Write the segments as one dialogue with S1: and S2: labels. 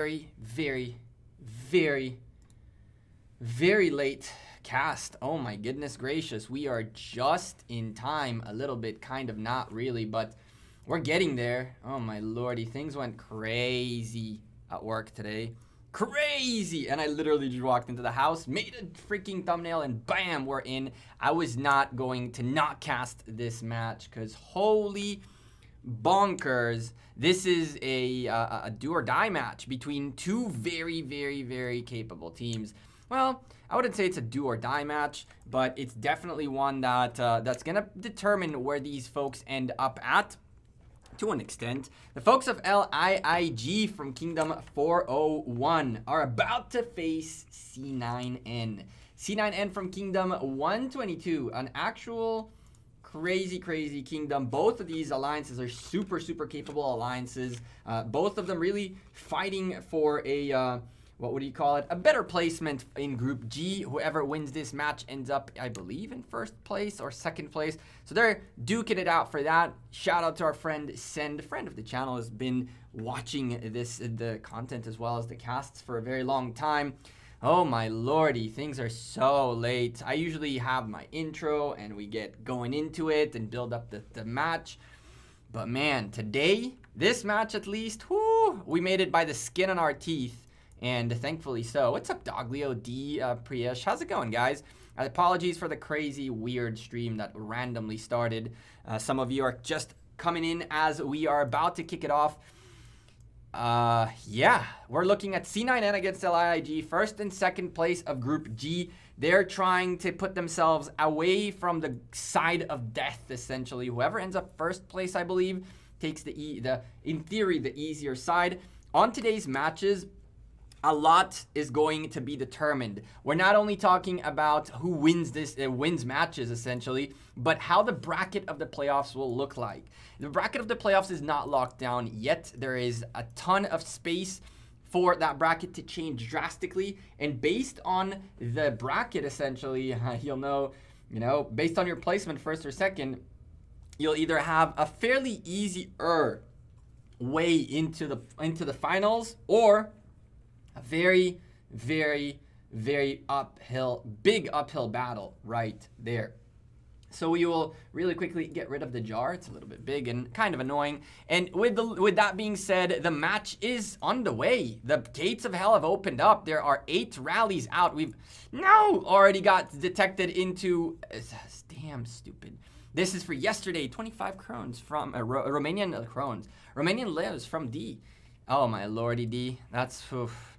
S1: very, very, very, very late cast. Oh my goodness gracious. We are just in time a little bit, kind of not really, but we're getting there. Oh my lordy, things went crazy at work today. Crazy. And I literally just walked into the house, made a freaking thumbnail, and bam, we're in. I was not going to not cast this match because holy bonkers. This is a do or die match between two very, very, very capable teams. Well, I wouldn't say it's a do or die match, but it's definitely one that that's gonna determine where these folks end up at to an extent. The folks of LIIG from Kingdom 401 are about to face C9N. C9N from Kingdom 122, an actual crazy kingdom. Both of these alliances are super capable alliances. Both of them really fighting for a what would you call it, a better placement in Group G. Whoever wins this match ends up, I believe, in first place or second place, so they're duking it out for that. Shout out to our friend Send, friend of the channel, has been watching the content as well as the casts for a very long time. Oh my lordy, things are so late. I usually have my intro and we get going into it and build up the match. But man, today, this match at least, whoo, we made it by the skin on our teeth. And thankfully so. What's up, Doglio D Priyesh? How's it going, guys? Apologies for the crazy, weird stream that randomly started. Some of you are just coming in as we are about to kick it off. Yeah, we're looking at C9N against LIIG, first and second place of Group G. They're trying to put themselves away from the side of death, essentially. Whoever ends up first place, I believe, takes in theory, the easier side. On today's matches, a lot is going to be determined. We're not only talking about who wins wins matches essentially, but how the bracket of the playoffs will look like. The bracket of the playoffs is not locked down yet. There is a ton of space for that bracket to change drastically, and based on the bracket essentially, you'll know, based on your placement first or second, you'll either have a fairly easier way into the finals, or a very, very, very big uphill battle right there. So we will really quickly get rid of the jar. It's a little bit big and kind of annoying. And with that being said, the match is underway. The gates of hell have opened up. There are 8 rallies out. We've now already got detected into, damn stupid. This is for yesterday, 25 crowns from Romanian crowns. Romanian lives from D. Oh my lordy D. That's, oof.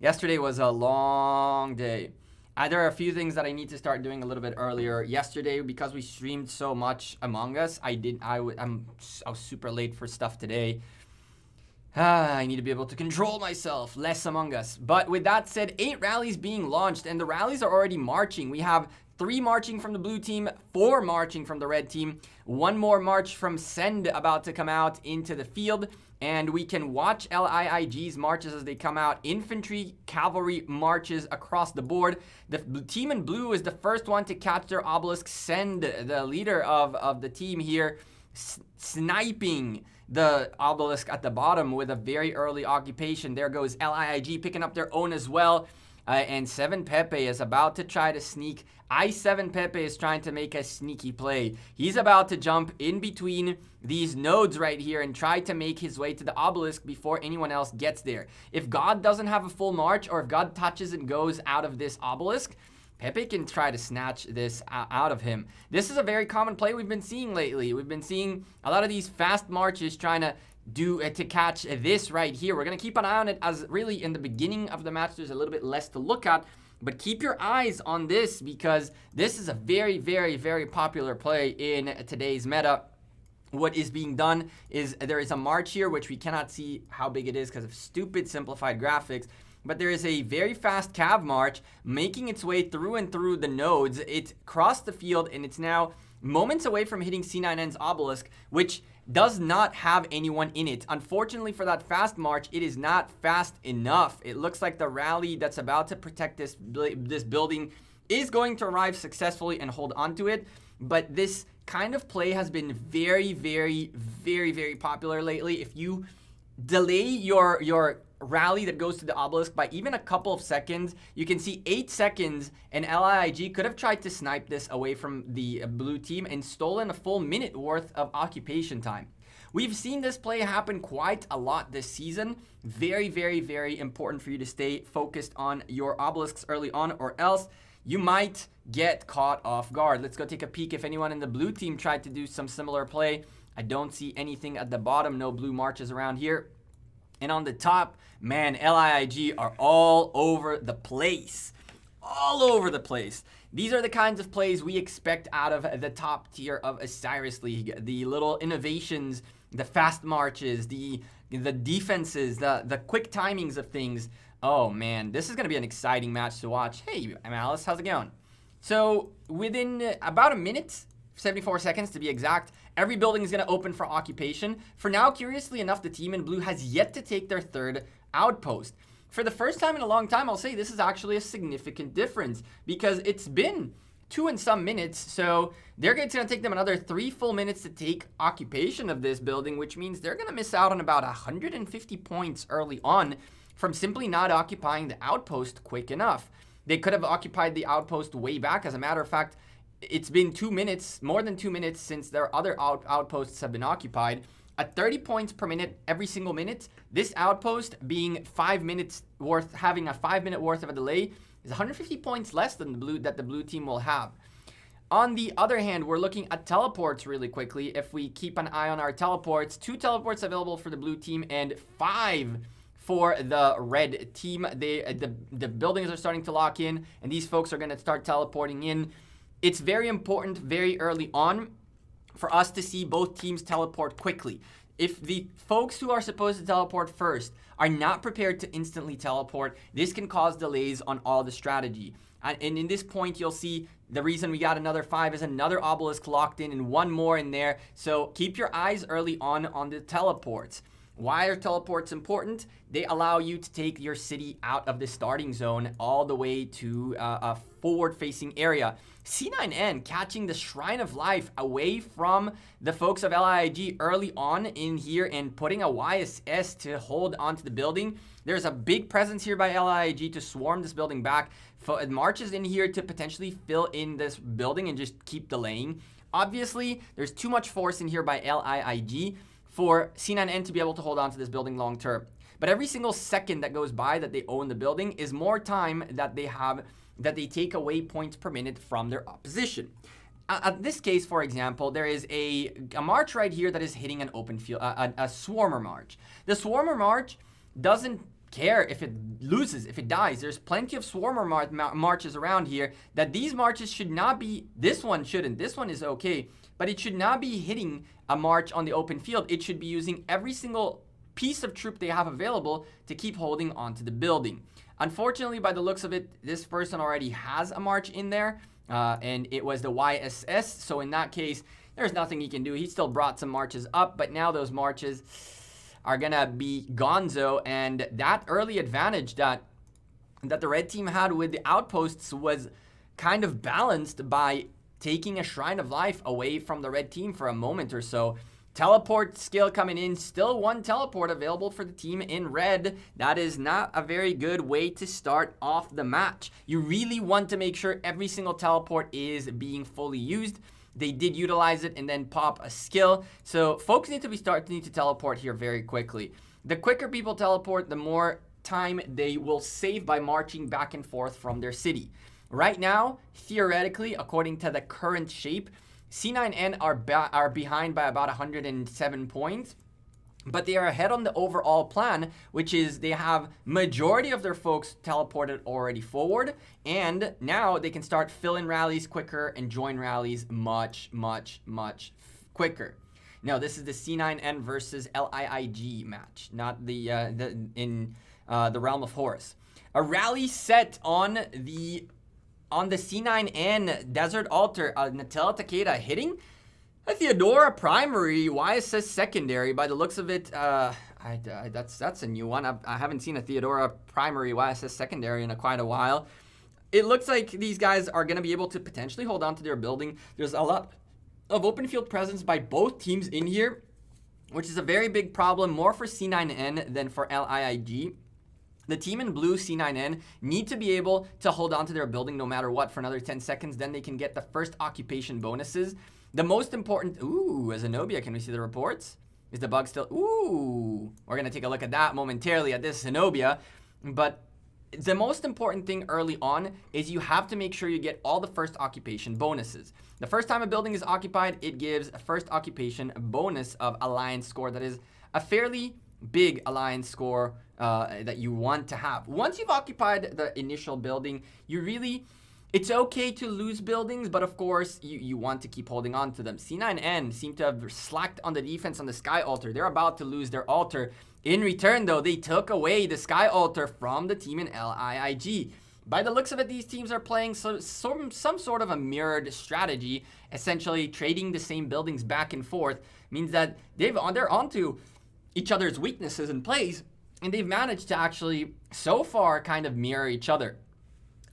S1: Yesterday was a long day. There are a few things that I need to start doing a little bit earlier. Yesterday, because we streamed so much Among Us, I was super late for stuff today. I need to be able to control myself, less Among Us. But with that said, 8 rallies being launched, and the rallies are already marching. We have 3 marching from the blue team, 4 marching from the red team, 1 more march from Send about to come out into the field, and we can watch LIIG's marches as they come out. Infantry, cavalry marches across the board. The team in blue is the first one to catch their obelisk. Send, the leader of the team here, sniping the obelisk at the bottom with a very early occupation. There goes LIIG picking up their own as well. And 7 Pepe is about to try to sneak. I7 Pepe is trying to make a sneaky play. He's about to jump in between these nodes right here and try to make his way to the obelisk before anyone else gets there. If God doesn't have a full march, or if God touches and goes out of this obelisk, Pepe can try to snatch this out of him. This is a very common play we've been seeing lately. We've been seeing a lot of these fast marches trying to catch this right here. We're going to keep an eye on it, as really in the beginning of the match there's a little bit less to look at, but keep your eyes on this because this is a very, very, very popular play in today's meta. What is being done is there is a march here, which we cannot see how big it is because of stupid simplified graphics, but there is a very fast cav march making its way through and through the nodes. It crossed the field and it's now moments away from hitting C9N's obelisk, which does not have anyone in it. Unfortunately for that fast march, it is not fast enough. It looks like the rally that's about to protect this building is going to arrive successfully and hold onto it. But this kind of play has been very, very, very, very popular lately. If you delay your rally that goes to the obelisk by even a couple of seconds. You can see 8 seconds, and LIIG could have tried to snipe this away from the blue team and stolen a full minute worth of occupation time. We've seen this play happen quite a lot this season. Very, very, very important for you to stay focused on your obelisks early on, or else you might get caught off guard. Let's go take a peek if anyone in the blue team tried to do some similar play. I don't see anything at the bottom. No blue marches around here. And on the top, man, LIIG are all over the place. All over the place. These are the kinds of plays we expect out of the top tier of Osiris League. The little innovations, the fast marches, the defenses, the quick timings of things. Oh man, this is going to be an exciting match to watch. Hey, I'm Alice, how's it going? So within about a minute, 74 seconds to be exact, every building is going to open for occupation. For now, curiously enough, the team in blue has yet to take their third outpost. For the first time in a long time, I'll say this is actually a significant difference because it's been 2 and some minutes. So it's going to take them another 3 full minutes to take occupation of this building, which means they're going to miss out on about 150 points early on from simply not occupying the outpost quick enough. They could have occupied the outpost way back. As a matter of fact, it's been 2 minutes, more than 2 minutes since their other outposts have been occupied. At 30 points per minute, every single minute, this outpost being 5 minutes worth, having a 5 minute worth of a delay, is 150 points less than the blue team will have. On the other hand, we're looking at teleports really quickly. If we keep an eye on our teleports, 2 teleports available for the blue team and 5 for the red team. The buildings are starting to lock in, and these folks are going to start teleporting in. It's very important very early on for us to see both teams teleport quickly. If the folks who are supposed to teleport first are not prepared to instantly teleport, this can cause delays on all the strategy. And in this point, you'll see the reason we got another 5 is another obelisk locked in and 1 more in there. So keep your eyes early on the teleports. Why are teleports important? They allow you to take your city out of the starting zone all the way to a forward-facing area. C9N catching the Shrine of Life away from the folks of LIIG early on in here and putting a YSS to hold onto the building. There's a big presence here by LIIG to swarm this building back. It marches in here to potentially fill in this building and just keep delaying. Obviously, there's too much force in here by LIIG for C9N to be able to hold on to this building long term. But every single second that goes by that they own the building is more time that they take away points per minute from their opposition. In this case, for example, there is a march right here that is hitting an open field, a swarmer march. The swarmer march doesn't care if it loses, if it dies. There's plenty of swarmer marches around here that these marches should not be, this one shouldn't, this one is okay, but it should not be hitting a march on the open field. It should be using every single piece of troop they have available to keep holding onto the building. Unfortunately, by the looks of it, this person already has a march in there, and it was the YSS, so in that case, there's nothing he can do. He still brought some marches up, but now those marches are gonna be gonzo, and that early advantage that the red team had with the outposts was kind of balanced by taking a Shrine of Life away from the red team for a moment or so. Teleport skill coming in, still 1 teleport available for the team in red. That is not a very good way to start off the match. You really want to make sure every single teleport is being fully used. They did utilize it and then pop a skill. So folks need to teleport here very quickly. The quicker people teleport, the more time they will save by marching back and forth from their city. Right now, theoretically, according to the current shape, C9N are behind by about 107 points, but they are ahead on the overall plan, which is they have majority of their folks teleported already forward, and now they can start filling rallies quicker and join rallies much, much, much quicker. Now, this is the C9N versus LIIG match, not the realm of Horus. A rally set on the C9N Desert Altar, Natella Takeda hitting a Theodora primary, YSS secondary. By the looks of it, that's a new one. I haven't seen a Theodora primary YSS secondary in quite a while. It looks like these guys are going to be able to potentially hold on to their building. There's a lot of open field presence by both teams in here, which is a very big problem, more for C9N than for LIIG. The team in blue, C9N, need to be able to hold on to their building no matter what for another 10 seconds. Then they can get the first occupation bonuses. The most important... Ooh, Zenobia, can we see the reports? Is the bug still... Ooh, we're going to take a look at that momentarily at this Zenobia. But the most important thing early on is you have to make sure you get all the first occupation bonuses. The first time a building is occupied, it gives a first occupation bonus of alliance score that is a fairly big alliance score that you want to have. Once you've occupied the initial building, it's okay to lose buildings, but of course you want to keep holding on to them. C9N seem to have slacked on the defense on the Sky Altar. They're about to lose their altar. In return, though, they took away the Sky Altar from the team in LIIG. By the looks of it, these teams are playing some sort of a mirrored strategy, essentially trading the same buildings back and forth. Means that they're onto each other's weaknesses and plays, and they've managed to actually, so far, kind of mirror each other.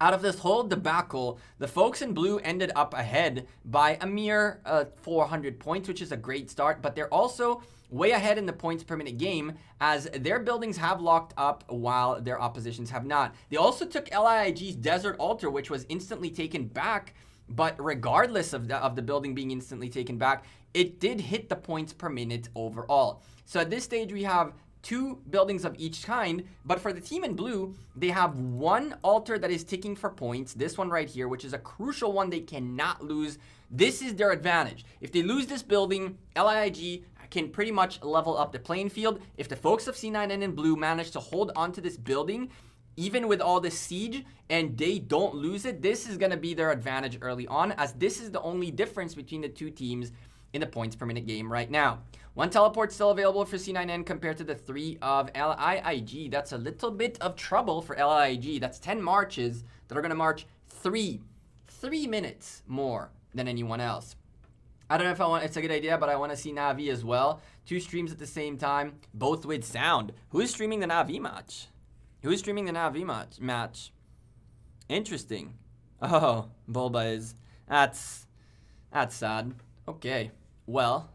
S1: Out of this whole debacle, the folks in blue ended up ahead by a mere 400 points, which is a great start, but they're also way ahead in the points per minute game as their buildings have locked up while their oppositions have not. They also took LIIG's Desert Altar, which was instantly taken back, but regardless of the building being instantly taken back, it did hit the points per minute overall. So at this stage, we have 2 buildings of each kind, but for the team in blue, they have 1 altar that is ticking for points, this one right here, which is a crucial one they cannot lose. This is their advantage. If they lose this building, LIIG can pretty much level up the playing field. If the folks of C9N in blue manage to hold on to this building, even with all this siege, and they don't lose it, this is going to be their advantage early on, as this is the only difference between the 2 teams in the points per minute game right now. 1 teleport still available for C9N compared to the 3 of LIIG. That's a little bit of trouble for LIIG. That's 10 marches that are going to march 3 minutes more than anyone else. I don't know if it's a good idea, but I want to see naVi as well. 2 streams at the same time, both with sound. Who is streaming the naVi match? Who is streaming the naVi match? Interesting. Oh, Bulba is. That's sad. Okay. Well.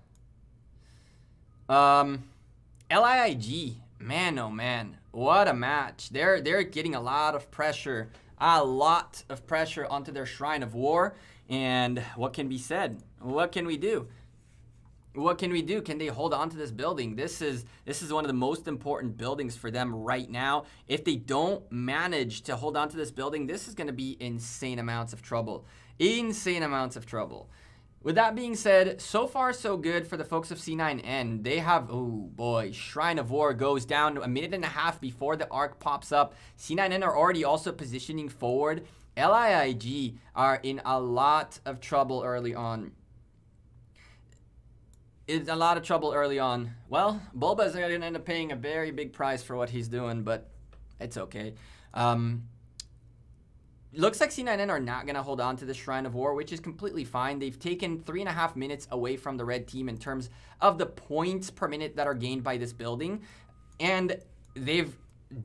S1: LIIG. Man, oh man. What a match. They're getting a lot of pressure. A lot of pressure onto their Shrine of War. And what can be said? What can we do? What can we do? Can they hold on to this building? This is one of the most important buildings for them right now. If they don't manage to hold on to this building, this is going to be insane amounts of trouble. Insane amounts of trouble. With that being said, so far so good for the folks of C9N. They have, oh boy, Shrine of War goes down a minute and a half before the arc pops up. C9N are already also positioning forward. LIIG are in a lot of trouble early on. It's a lot of trouble early on. Well, Bulba is going to end up paying a very big price for what he's doing, but it's okay. Looks like C9N are not going to hold on to the Shrine of War, which is completely fine. They've taken 3.5 minutes away from the red team in terms of the points per minute that are gained by this building. And they've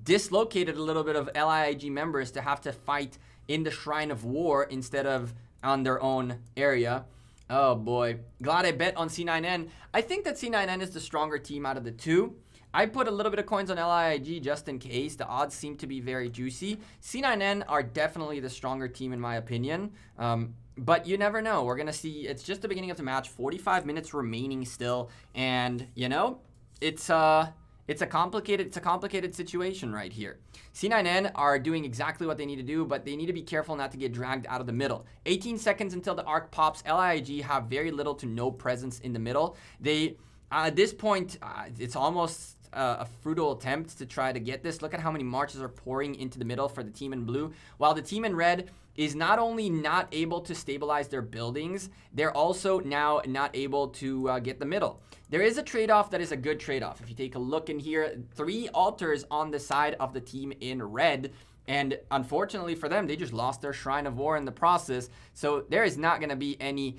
S1: dislocated a little bit of LIIG members to have to fight in the Shrine of War instead of on their own area. Oh boy. Glad I bet on C9N. I think that C9N is the stronger team out of the 2. I put a little bit of coins on LIIG just in case. The odds seem to be very juicy. C9N are definitely the stronger team in my opinion. But you never know. We're going to see. It's just the beginning of the match. 45 minutes remaining still. And, you know, it's a complicated situation right here. C9N are doing exactly what they need to do, but they need to be careful not to get dragged out of the middle. 18 seconds until the arc pops. LIIG have very little to no presence in the middle. They, at this point, it's almost a futile attempt to try to get this. Look at how many marches are pouring into the middle for the team in blue, while the team in red is not only not able to stabilize their buildings, they're also now not able to get the middle. There is a trade-off that is a good trade-off. If you take a look in here, 3 altars on the side of the team in red, and unfortunately for them, they just lost their Shrine of War in the process. So there is not going to be any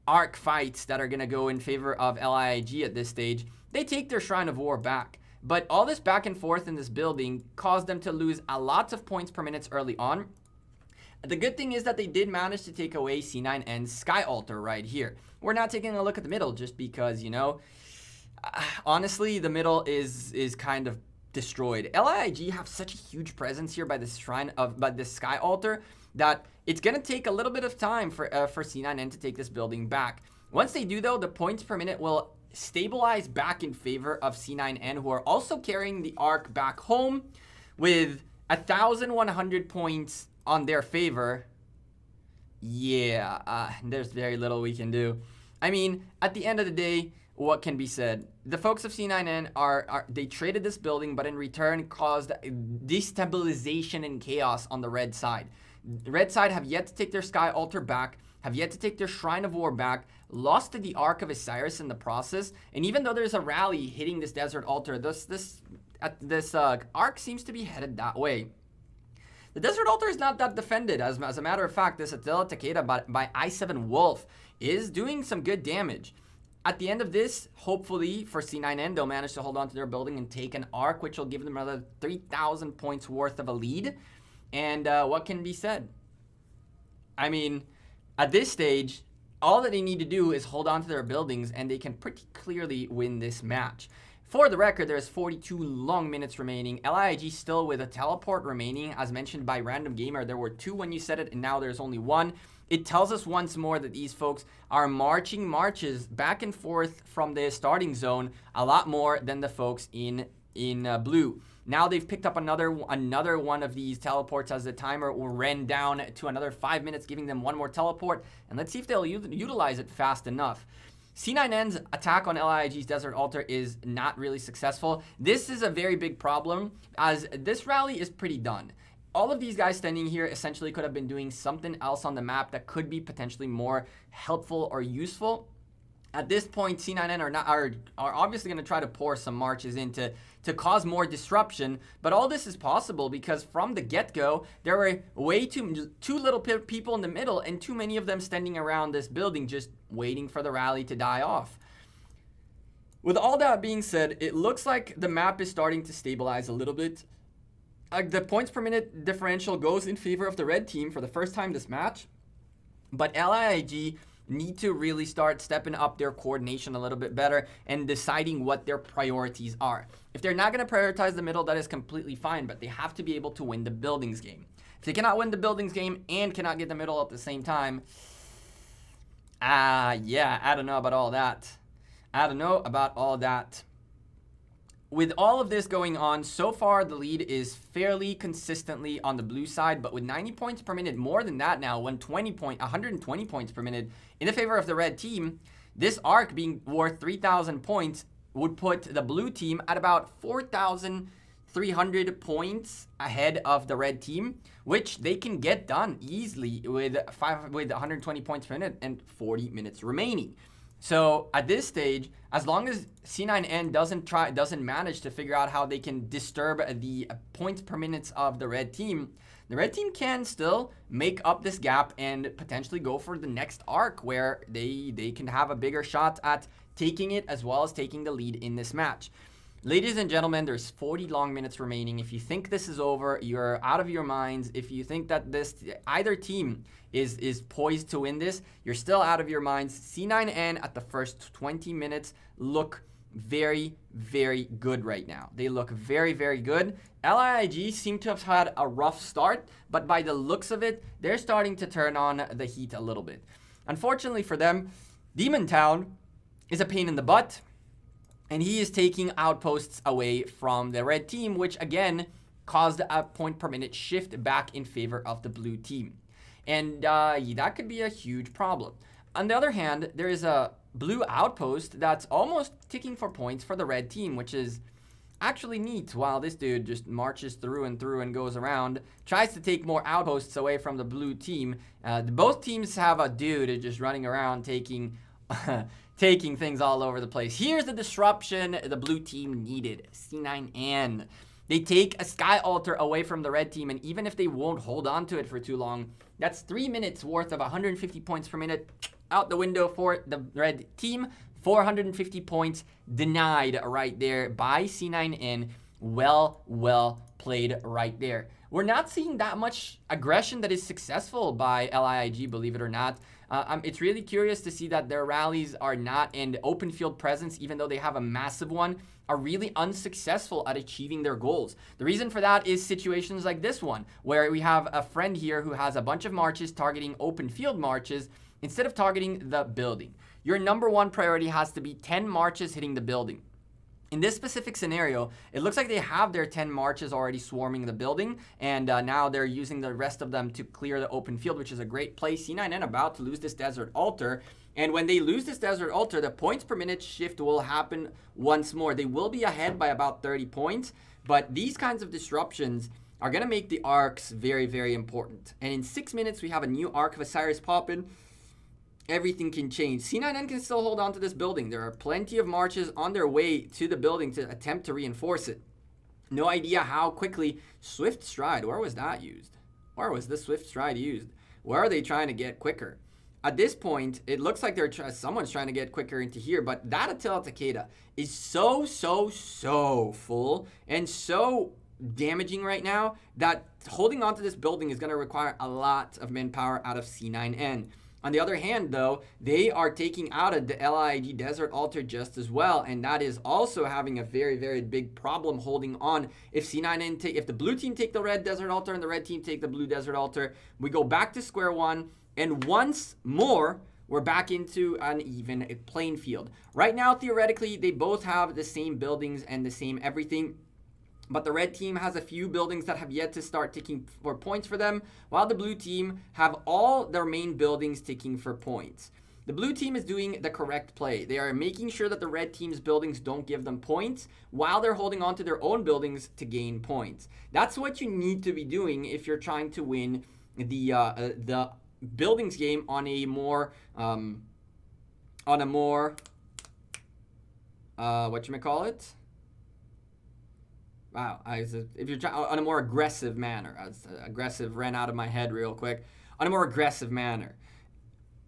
S1: arc fights that are going to go in favor of LIIG at this stage. They take their Shrine of War back. But all this back and forth in this building caused them to lose a lot of points per minute early on. The good thing is that they did manage to take away C9N's Sky Altar right here. We're not taking a look at the middle just because, you know, honestly, the middle is kind of destroyed. LIG have such a huge presence here by this Sky Altar that it's going to take a little bit of time for C9N to take this building back. Once they do, though, the points per minute will stabilize back in favor of C9N, who are also carrying the arc back home with 1,100 points on their favor. Yeah, there's very little we can do. I mean, at the end of the day, what can be said? The folks of C9N they traded this building, but in return caused destabilization and chaos on the red side. The red side have yet to take their Sky Altar back, have yet to take their Shrine of War back, lost to the Ark of Osiris in the process, and even though there's a rally hitting this Desert Altar, this Ark seems to be headed that way. The Desert Altar is not that defended. As a matter of fact, this Attila Takeda by i7 Wolf is doing some good damage. At the end of this, hopefully for C9N, they'll manage to hold on to their building and take an arc, which will give them another 3,000 points worth of a lead. And what can be said? I mean, at this stage, all that they need to do is hold on to their buildings, and they can pretty clearly win this match. For the record, there's 42 long minutes remaining. LIG still with a teleport remaining. As mentioned by Random Gamer, there were 2 when you said it, and now there's only 1. It tells us once more that these folks are marching marches back and forth from the starting zone a lot more than the folks in blue. Now they've picked up another one of these teleports as the timer ran down to another 5 minutes, giving them 1 more teleport. And let's see if they'll utilize it fast enough. C9N's attack on LIG's Desert Altar is not really successful. This is a very big problem, as this rally is pretty done. All of these guys standing here essentially could have been doing something else on the map that could be potentially more helpful or useful. At this point, C9N are obviously going to try to pour some marches in to cause more disruption, but all this is possible because from the get-go, there were way too little people in the middle and too many of them standing around this building just waiting for the rally to die off. With all that being said, it looks like the map is starting to stabilize a little bit. The points per minute differential goes in favor of the red team for the first time this match, but LIG need to really start stepping up their coordination a little bit better and deciding what their priorities are. If they're not going to prioritize the middle, that is completely fine, but they have to be able to win the buildings game. If they cannot win the buildings game and cannot get the middle at the same time, yeah, I don't know about all that. With all of this going on, so far the lead is fairly consistently on the blue side, but with 90 points per minute, more than that now, 120 points per minute in the favor of the red team, this arc being worth 3,000 points would put the blue team at about 4,300 points ahead of the red team, which they can get done easily with 120 points per minute and 40 minutes remaining. So at this stage, as long as C9N doesn't manage to figure out how they can disturb the points per minute of the red team can still make up this gap and potentially go for the next arc where they can have a bigger shot at taking it as well as taking the lead in this match. Ladies and gentlemen, there's 40 long minutes remaining. If you think this is over, you're out of your minds. If you think that either team is poised to win this, you're still out of your minds. C9N at the first 20 minutes look very, very good right now. They look very, very good. LIG seem to have had a rough start, but by the looks of it, they're starting to turn on the heat a little bit. Unfortunately for them, Demon Town is a pain in the butt, and he is taking outposts away from the red team, which again caused a point per minute shift back in favor of the blue team. And that could be a huge problem. On the other hand, there is a blue outpost that's almost ticking for points for the red team, which is actually neat, while this dude just marches through and goes around, tries to take more outposts away from the blue team. Both teams have a dude just running around taking taking things all over the place. Here's the disruption the blue team needed. C9N. They take a Sky Altar away from the red team, and even if they won't hold on to it for too long, that's 3 minutes worth of 150 points per minute out the window for the red team. 450 points denied right there by C9N. Well played right there. We're not seeing that much aggression that is successful by LIIG, believe it or not. It's really curious to see that their rallies are not in open field presence, even though they have a massive one, are really unsuccessful at achieving their goals. The reason for that is situations like this one, where we have a friend here who has a bunch of marches targeting open field marches instead of targeting the building. Your number one priority has to be 10 marches hitting the building. In this specific scenario, it looks like they have their 10 marches already swarming the building, and now they're using the rest of them to clear the open field, which is a great play. C9N about to lose this Desert Altar, and when they lose this Desert Altar, the points per minute shift will happen once more. They will be ahead by about 30 points, but these kinds of disruptions are going to make the arcs very important. And in 6 minutes, we have a new arc of Osiris popping. Everything can change. C9N can still hold on to this building. There are plenty of marches on their way to the building to attempt to reinforce it. No idea how quickly. Swift Stride, where was that used? Where was the Swift Stride used? Where are they trying to get quicker? At this point, it looks like someone's trying to get quicker into here, but that Attila Takeda is so full and so damaging right now that holding on to this building is going to require a lot of manpower out of C9N. On the other hand, though, they are taking out the LIIG Desert Altar just as well, and that is also having a very big problem holding on. If C9N if the blue team take the red Desert Altar and the red team take the blue Desert Altar, we go back to square one, and once more, we're back into an even playing field. Right now, theoretically, they both have the same buildings and the same everything. But the red team has a few buildings that have yet to start ticking for points for them, while the blue team have all their main buildings ticking for points. The blue team is doing the correct play. They are making sure that the red team's buildings don't give them points, while they're holding on to their own buildings to gain points. That's what you need to be doing if you're trying to win the buildings game on a more whatchamacallit? Wow, if you're trying on a more aggressive manner, aggressive ran out of my head real quick, on a more aggressive manner.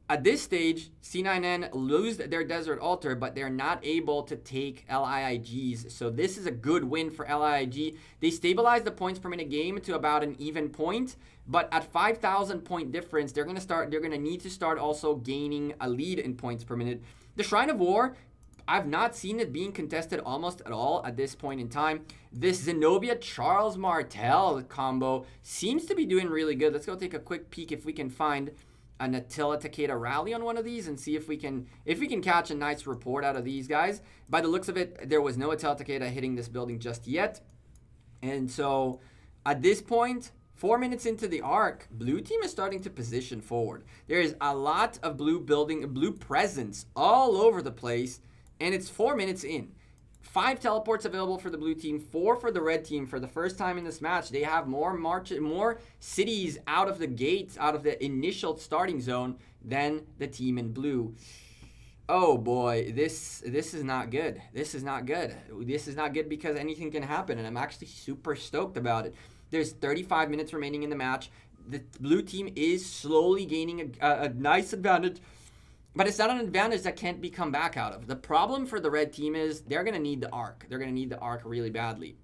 S1: At this stage, C9N lose their Desert Altar, but they're not able to take LIIGs. So this is a good win for LIIG. They stabilize the points per minute game to about an even point, but at 5,000 point difference, they're gonna need to start also gaining a lead in points per minute. The Shrine of War, I've not seen it being contested almost at all at this point in time. This Zenobia Charles Martel combo seems to be doing really good. Let's go take a quick peek if we can find an Attila Takeda rally on one of these and see if we can catch a nice report out of these guys. By the looks of it, there was no Attila Takeda hitting this building just yet. And so at this point, 4 minutes into the arc, blue team is starting to position forward. There is a lot of blue presence all over the place. And it's 4 minutes in. 5 teleports available for the blue team, 4 for the red team. For the first time in this match, they have more cities out of the gates, out of the initial starting zone than the team in blue. Oh boy, this is not good. This is not good. This is not good because anything can happen, and I'm actually super stoked about it. There's 35 minutes remaining in the match. The blue team is slowly gaining a nice advantage. But it's not an advantage that can't be come back out of. The problem for the red team is they're going to need the arc. They're going to need the arc really badly.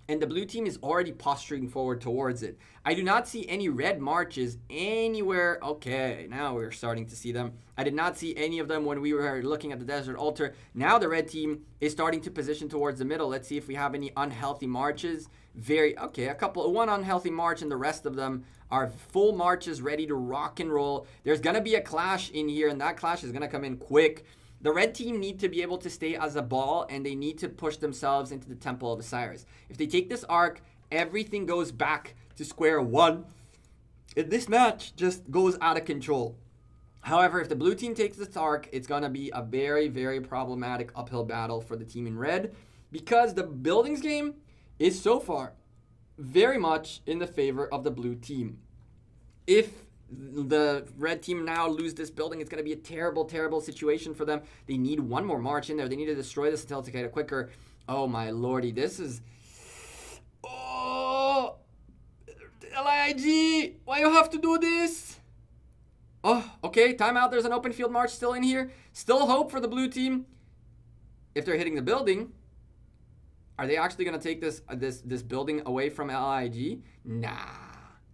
S1: And the blue team is already posturing forward towards it. I do not see any red marches anywhere. Okay, now we're starting to see them. I did not see any of them when we were looking at the Desert Altar. Now the red team is starting to position towards the middle. Let's see if we have any unhealthy marches. One unhealthy march, and the rest of them are full marches ready to rock and roll. There's going to be a clash in here, and that clash is going to come in quick. The red team need to be able to stay as a ball, and they need to push themselves into the Temple of Osiris. If they take this arc, everything goes back to square one. This match just goes out of control. However, if the blue team takes this arc, it's going to be a very problematic uphill battle for the team in red, because the buildings game is so far very much in the favor of the blue team. If the red team now lose this building, it's going to be a terrible situation for them. They need one more march in there. They need to destroy this until to get it quicker. Oh my lordy, this is... Oh! LIG! Why you have to do this? Oh, okay, timeout. There's an open field march still in here. Still hope for the blue team. If they're hitting the building... Are they actually going to take this building away from LIG? Nah.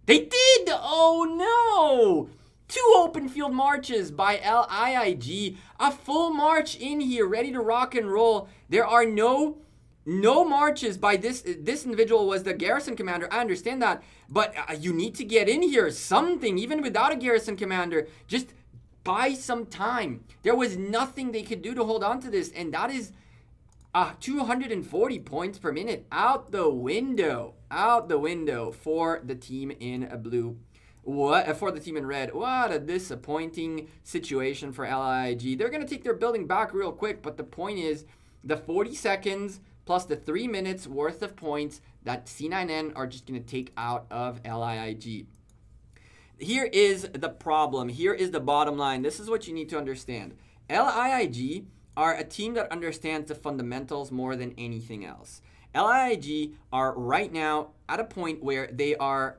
S1: They did! Oh no! 2 open field marches by LIG. A full march in here, ready to rock and roll. There are no marches by this individual was the garrison commander. I understand that, but you need to get in here. Something, even without a garrison commander, just buy some time. There was nothing they could do to hold on to this, and that is 240 points per minute out the window for the team in blue. For the team in red. What a disappointing situation for LIG. They're going to take their building back real quick, but the point is the 40 seconds plus the 3 minutes worth of points that C9N are just going to take out of LIG. Here is the problem. Here is the bottom line. This is what you need to understand. LIG are a team that understands the fundamentals more than anything else. LIG are right now at a point where they are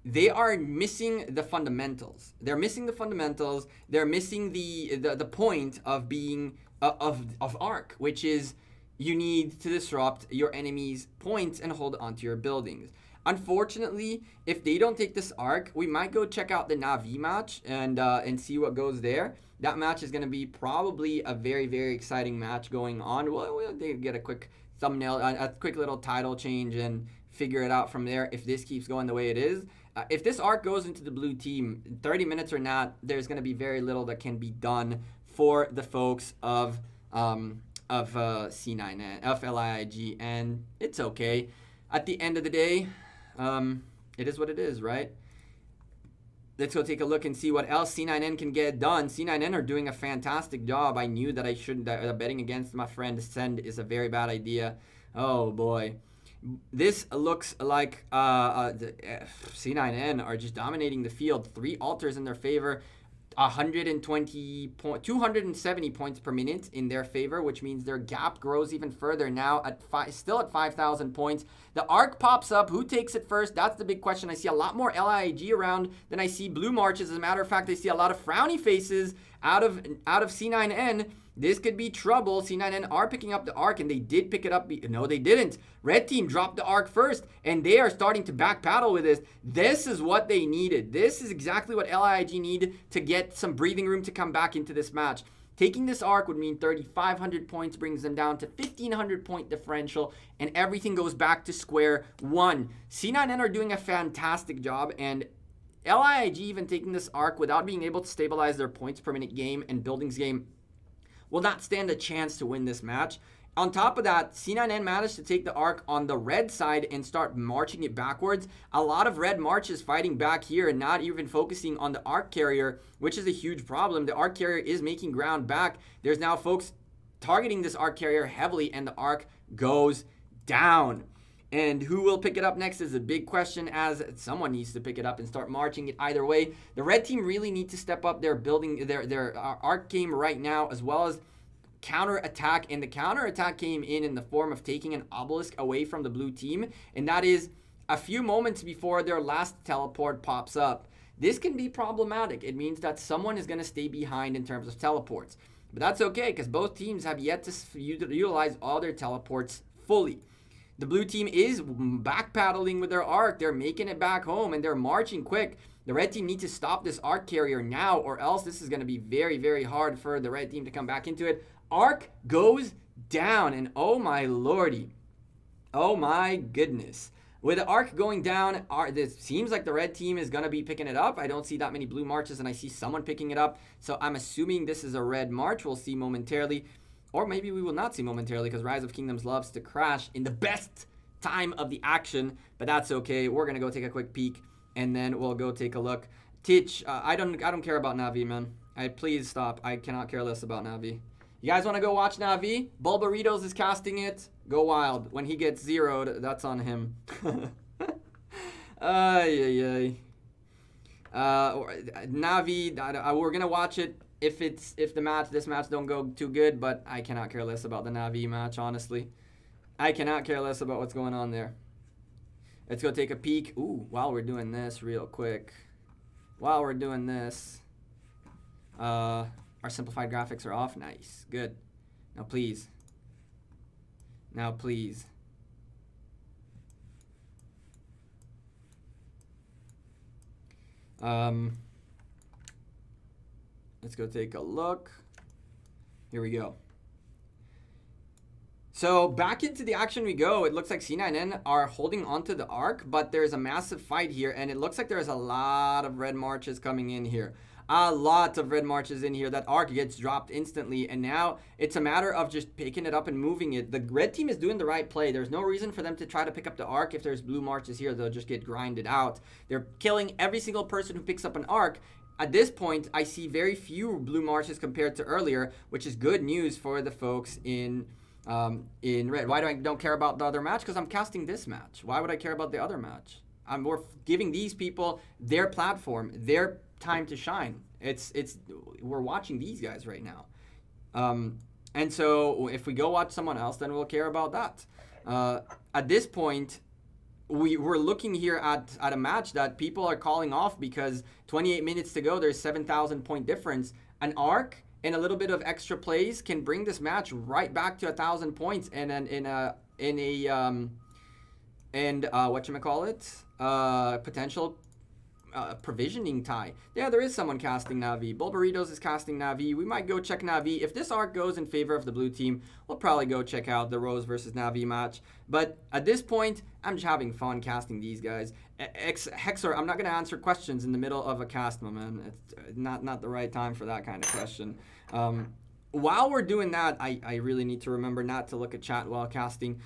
S1: missing the fundamentals. They're missing the fundamentals. They're missing the point of being of ARC, which is you need to disrupt your enemy's points and hold onto your buildings. Unfortunately, if they don't take this ARC, we might go check out the naVi match and see what goes there. That match is going to be probably a very, very exciting match going on. We'll get a quick thumbnail, a quick little title change and figure it out from there if this keeps going the way it is. If this ARC goes into the blue team, 30 minutes or not, there's going to be very little that can be done for the folks of C9N, of LIG, and it's okay. At the end of the day, it is what it is, right? Let's go take a look and see what else C9N can get done. C9N are doing a fantastic job. I knew that I shouldn't. Betting against my friend Send is a very bad idea. Oh boy. This looks like C9N are just dominating the field. 3 altars in their favor. 270 points per minute in their favor, which means their gap grows even further now still at 5,000 points. The ARC pops up. Who takes it first? That's the big question. I see a lot more LIG around than I see blue marches. As a matter of fact, I see a lot of frowny faces out of C9N. This could be trouble. C9N are picking up the ARC, and they did pick it up. No, they didn't. Red team dropped the ARC first, and they are starting to back paddle with this. This is what they needed. This is exactly what LIG needed to get some breathing room to come back into this match. Taking this ARC would mean 3,500 points, brings them down to 1,500 point differential, and everything goes back to square one. C9N are doing a fantastic job, and LIG even taking this ARC without being able to stabilize their points per minute game and buildings game will not stand a chance to win this match. On top of that, C9N managed to take the ARC on the red side and start marching it backwards. A lot of red marches fighting back here and not even focusing on the ARC carrier, which is a huge problem. The ARC carrier is making ground back. There's now folks targeting this ARC carrier heavily, and the ARC goes down. And who will pick it up next is a big question, as someone needs to pick it up and start marching it either way. The red team really need to step up their building, their ARC game right now, as well as counter attack. And the counter attack came in the form of taking an obelisk away from the blue team, and that is a few moments before their last teleport pops up. This can be problematic. It means that someone is going to stay behind in terms of teleports, but that's okay because both teams have yet to utilize all their teleports fully. The blue team is backpedaling with their ARC. They're making it back home, and they're marching quick. The red team needs to stop this ARC carrier now, or else this is going to be very, very hard for the red team to come back into it. ARC goes down, and oh my lordy. Oh my goodness. With the ARC going down, this seems like the red team is going to be picking it up. I don't see that many blue marches, and I see someone picking it up. So I'm assuming this is a red march. We'll see momentarily. Or maybe we will not see momentarily because Rise of Kingdoms loves to crash in the best time of the action. But that's okay. We're going to go take a quick peek, and then we'll go take a look. Titch, I don't care about naVi, man. Please stop. I cannot care less about naVi. You guys want to go watch naVi? Bulbaritos is casting it. Go wild. When he gets zeroed, that's on him. naVi, we're going to watch it. If this match don't go too good, but I cannot care less about the naVi match, honestly. I cannot care less about what's going on there. Let's go take a peek. Ooh, while we're doing this real quick. While we're doing this. Our simplified graphics are off. Nice. Good. Now please. Now, please. Let's go take a look. Here we go. So back into the action we go. It looks like C9N are holding onto the arc, but there's a massive fight here, and it looks like there's a lot of red marches coming in here. A lot of red marches in here. That arc gets dropped instantly, and now it's a matter of just picking it up and moving it. The red team is doing the right play. There's no reason for them to try to pick up the arc. If there's blue marches here, they'll just get grinded out. They're killing every single person who picks up an arc. At this point, I see very few blue marches compared to earlier, which is good news for the folks in red. Why don't care about the other match? Because I'm casting this match. Why would I care about the other match? We're giving these people their platform, their time to shine. We're watching these guys right now. And so if we go watch someone else, then we'll care about that. At this point, we're looking here at a match that people are calling off because 28 minutes to go, there's 7,000 point difference. An arc and a little bit of extra plays can bring this match right back to 1,000 points, and then potential provisioning tie. Yeah, there is someone casting naVi. Bulburitos is casting naVi. We might go check naVi. If this arc goes in favor of the blue team, we'll probably go check out the r0se versus naVi match. But at this point, I'm just having fun casting these guys. Hexor, I'm not going to answer questions in the middle of a cast, my man. It's not the right time for that kind of question. While we're doing that, I really need to remember not to look at chat while casting.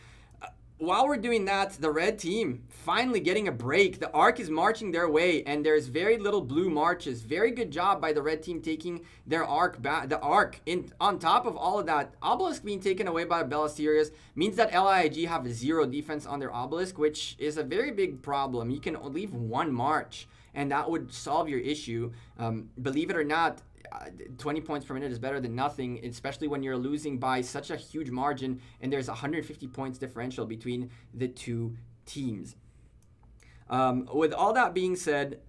S1: While we're doing that, the red team finally getting a break. The arc is marching their way, and there's very little blue marches. Very good job by the red team taking their arc back. The arc, on top of all of that, obelisk being taken away by Belisarius means that LIG have 0 defense on their obelisk, which is a very big problem. You can leave 1 march, and that would solve your issue. Believe it or not, 20 points per minute is better than nothing, especially when you're losing by such a huge margin and there's 150 points differential between the two teams. With all that being said,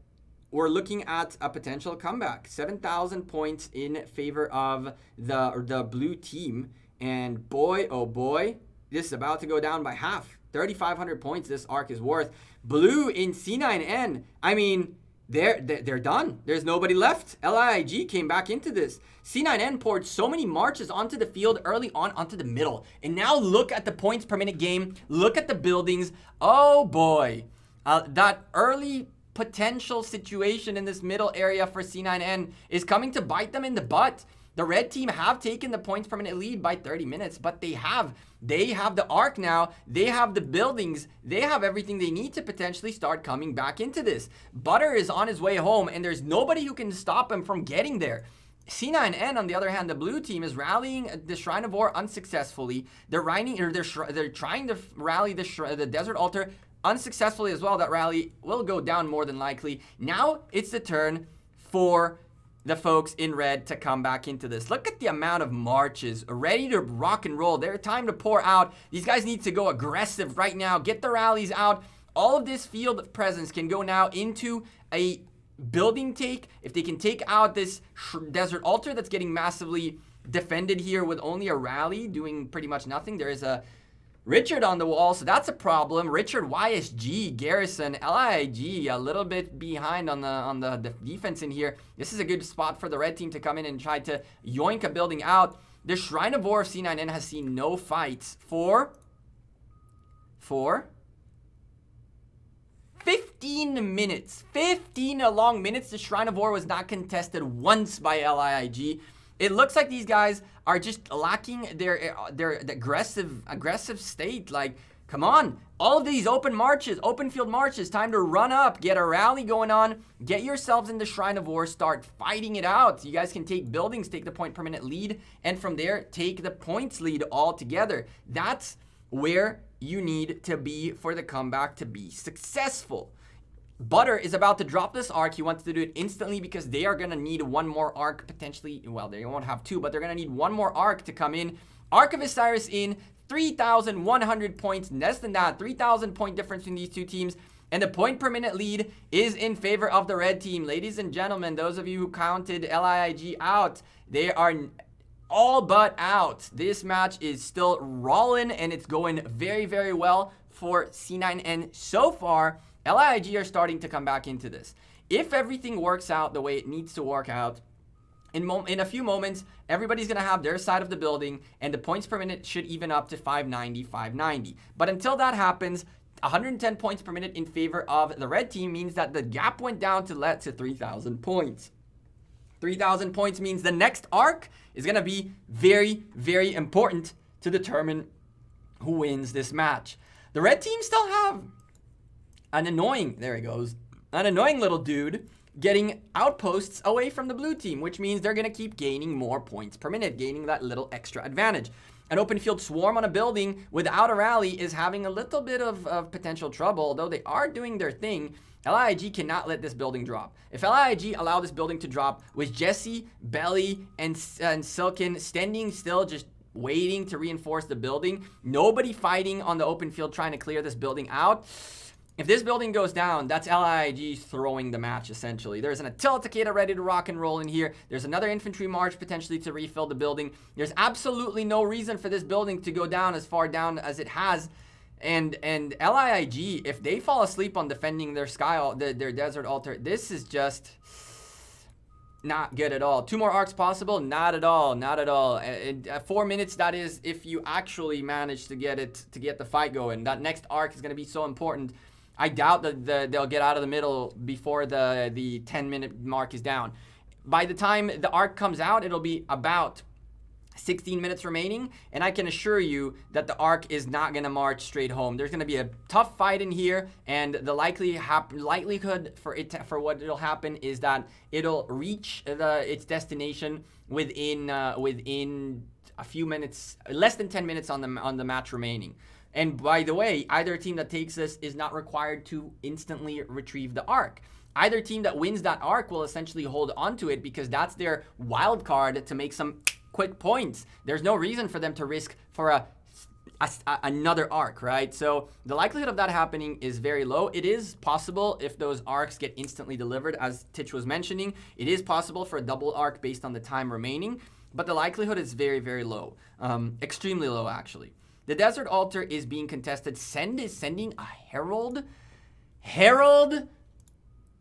S1: we're looking at a potential comeback. 7,000 points in favor of the blue team, and boy, oh boy, this is about to go down by half. 3,500 points this arc is worth. Blue in C9N, I mean, they're done. There's nobody left. LIG came back into this. C9N poured so many marches onto the field early on, onto the middle. And now look at the points per minute game. Look at the buildings. Oh boy. That early potential situation in this middle area for C9N is coming to bite them in the butt. The red team have taken the points per minute lead by 30 minutes, but they have the arc now, they have the buildings, they have everything they need to potentially start coming back into this. Butter is on his way home, and there's nobody who can stop him from getting there. C9N, on the other hand, the blue team is rallying the Shrine of War unsuccessfully. They're trying to rally the Desert Altar unsuccessfully as well. That rally will go down more than likely. Now it's the turn for the folks in red to come back into this. Look at the amount of marches ready to rock and roll. Their time to pour out. These guys need to go aggressive right now. Get the rallies out. All of this field presence can go now into a building take. If they can take out this Desert Altar that's getting massively defended here with only a rally doing pretty much nothing. There is a Richard on the wall, so that's a problem. Richard, YSG, Garrison, LIG a little bit behind on the defense in here. This is a good spot for the red team to come in and try to yoink a building out. The Shrine of War of C9N has seen no fights for 15 minutes. 15 long minutes. The Shrine of War was not contested once by LIG. It looks like these guys are just lacking their aggressive state. Like, come on, all of these open field marches, time to run up, get a rally going on, get yourselves in the Shrine of War, start fighting it out. You guys can take buildings, take the point per minute lead, and from there, take the points lead all together. That's where you need to be for the comeback to be successful. Butter is about to drop this arc. He wants to do it instantly because they are going to need 1 more arc potentially. Well, they won't have 2, but they're going to need 1 more arc to come in. Arc of Osiris in 3,100 points. Less than that, 3,000 point difference between these two teams. And the point per minute lead is in favor of the red team. Ladies and gentlemen, those of you who counted LIG out, they are all but out. This match is still rolling, and it's going very, very well for C9N so far. LIG are starting to come back into this. If everything works out the way it needs to work out, in a few moments, everybody's going to have their side of the building, and the points per minute should even up to 590, 590. But until that happens, 110 points per minute in favor of the red team means that the gap went down to 3,000 points. 3,000 points means the next arc is going to be very, very important to determine who wins this match. The red team still have an annoying, there he goes, an annoying little dude getting outposts away from the blue team, which means they're going to keep gaining more points per minute, gaining that little extra advantage. An open field swarm on a building without a rally is having a little bit of potential trouble, although they are doing their thing. LIG cannot let this building drop. If LIG allow this building to drop with Jesse, Belly, and Silken standing still just waiting to reinforce the building, nobody fighting on the open field trying to clear this building out, if this building goes down, that's LIG throwing the match, essentially. There's an Attila Takeda ready to rock and roll in here. There's another infantry march potentially to refill the building. There's absolutely no reason for this building to go down as far down as it has. And LIG, if they fall asleep on defending their their desert altar, this is just not good at all. 2 more arcs possible? Not at all. Not at all. 4 minutes, that is if you actually manage to get the fight going. That next arc is going to be so important. I doubt that they'll get out of the middle before the 10-minute mark is down. By the time the arc comes out, it'll be about 16 minutes remaining, and I can assure you that the arc is not going to march straight home. There's going to be a tough fight in here, and the likelihood for what it'll happen is that it'll reach its destination within a few minutes, less than 10 minutes on the match remaining. And by the way, either team that takes this is not required to instantly retrieve the arc. Either team that wins that arc will essentially hold onto it because that's their wild card to make some quick points. There's no reason for them to risk for another arc, right? So the likelihood of that happening is very low. It is possible if those arcs get instantly delivered, as Titch was mentioning. It is possible for a double arc based on the time remaining, but the likelihood is very, very low. Extremely low, actually. The desert altar is being contested. Send is sending a Herald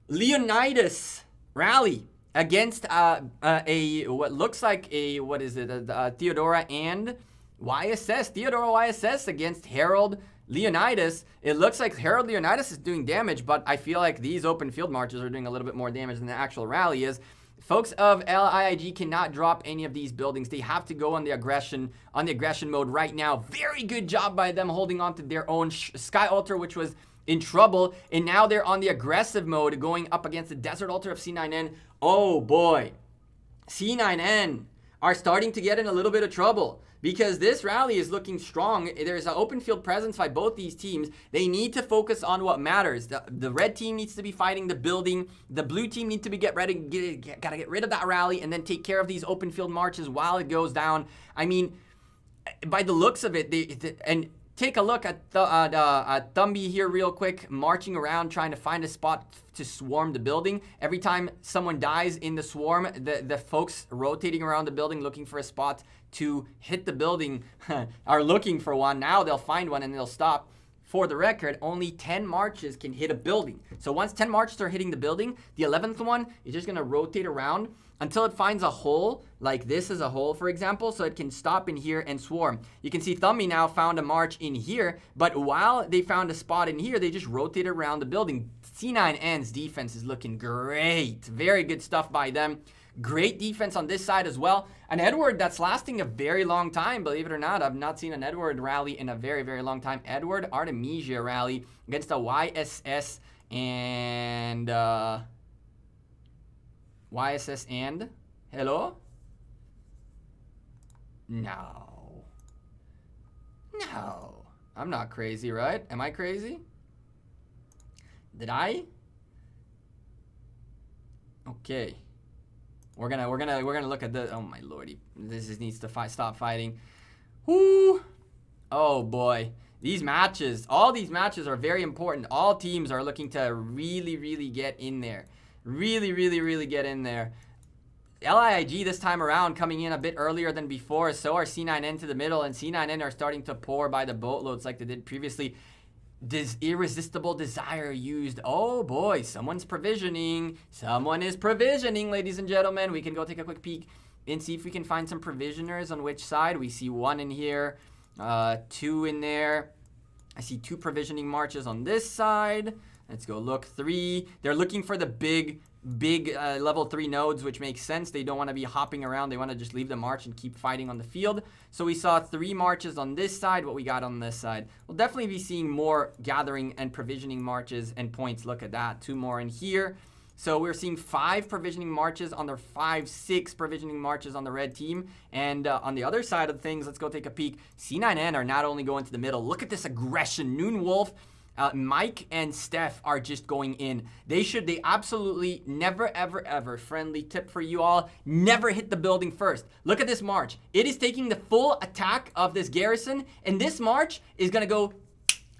S1: Leonidas rally against what looks like Theodora and YSS. Theodora YSS against Herald Leonidas. It looks like Herald Leonidas is doing damage, but I feel like these open field marches are doing a little bit more damage than the actual rally is. Folks of LIG cannot drop any of these buildings. They have to go on the aggression mode right now. Very good job by them holding on to their own Sky Altar, which was in trouble. And now they're on the aggressive mode going up against the Desert Altar of C9N. Oh boy. C9N are starting to get in a little bit of trouble because this rally is looking strong. There's an open field presence by both these teams. They need to focus on what matters. The red team needs to be fighting the building. The blue team needs to be gotta get rid of that rally and then take care of these open field marches while it goes down. I mean, by the looks of it, and take a look at Thumby here real quick, marching around trying to find a spot to swarm the building. Every time someone dies in the swarm, the folks rotating around the building looking for a spot to hit the building are looking for one. Now they'll find one and they'll stop. For the record, only 10 marches can hit a building. So once 10 marches are hitting the building, the 11th one is just going to rotate around until it finds a hole, like this is a hole, for example, so it can stop in here and swarm. You can see Thumby now found a march in here, but while they found a spot in here, they just rotated around the building. C9N's defense is looking great. Very good stuff by them. Great defense on this side as well. An Edward that's lasting a very long time, believe it or not. I've not seen an Edward rally in a very, very long time. Edward Artemisia rally against a YSS and... YSS and... Hello? No. No. I'm not crazy, right? Am I crazy? Did I? Okay. We're gonna look at the, oh my lordy, this needs to stop fighting. Whoo! Oh boy, these matches, all these matches are very important. All teams are looking to really get in there, really get in there. LIIG this time around coming in a bit earlier than before. So are C9N to the middle, and C9N are starting to pour by the boatloads like they did previously. This irresistible desire used. Oh boy, someone's provisioning. Someone is provisioning, ladies and gentlemen. We can go take a quick peek and see if we can find some provisioners on which side. We see one in here, two in there. I see two provisioning marches on this side. Let's go look. 3. They're looking for the big level 3 nodes, which makes sense. They don't want to be hopping around. They want to just leave the march and keep fighting on the field. So we saw 3 marches on this side. What we got on this side, we'll definitely be seeing more gathering and provisioning marches and points. Look at that, 2 more in here. So we're seeing 5 provisioning marches on their 5-6 provisioning marches on the red team. And on the other side of things, let's go take a peek. C9N are not only going to the middle. Look at this aggression. Noon Wolf, Mike and Steph are just going in. They absolutely never, ever, friendly tip for you all, never hit the building first. Look at this march. It is taking the full attack of this garrison, and this march is going to go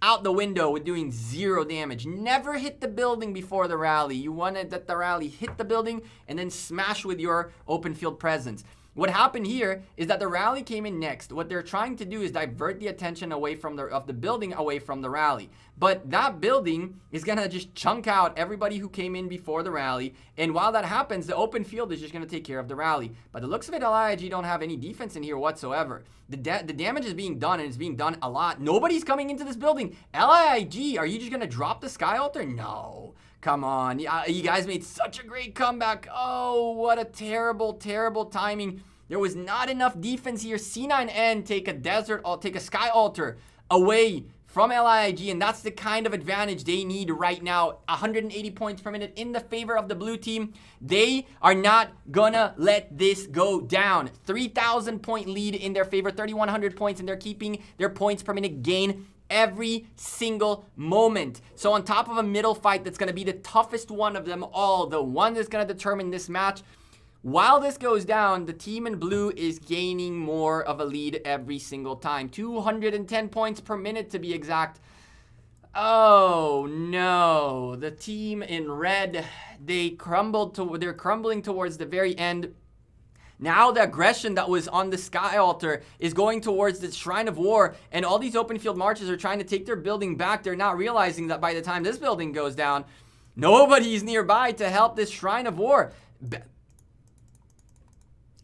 S1: out the window with doing 0 damage. Never hit the building before the rally. You wanted that the rally hit the building and then smash with your open field presence. What happened here is that the rally came in next. What they're trying to do is divert the attention away from the building away from the rally. But that building is going to just chunk out everybody who came in before the rally. And while that happens, the open field is just going to take care of the rally. By the looks of it, LIIG don't have any defense in here whatsoever. The damage is being done, and it's being done a lot. Nobody's coming into this building. LIIG, are you just going to drop the Sky Altar? No. Come on. You guys made such a great comeback. Oh, what a terrible, terrible timing. There was not enough defense here. C9N take a Sky Altar away from LIIG, and that's the kind of advantage they need right now. 180 points per minute in the favor of the blue team. They are not gonna let this go down. 3,000 point lead in their favor, 3,100 points, and they're keeping their points per minute gain every single moment. So on top of a middle fight that's going to be the toughest one of them all, the one that's going to determine this match, while this goes down, the team in blue is gaining more of a lead every single time. 210 points per minute to be exact. Oh no, the team in red, they're crumbling towards the very end. Now the aggression that was on the Sky Altar is going towards the Shrine of War, and all these open field marches are trying to take their building back. They're not realizing that by the time this building goes down, nobody's nearby to help this Shrine of War.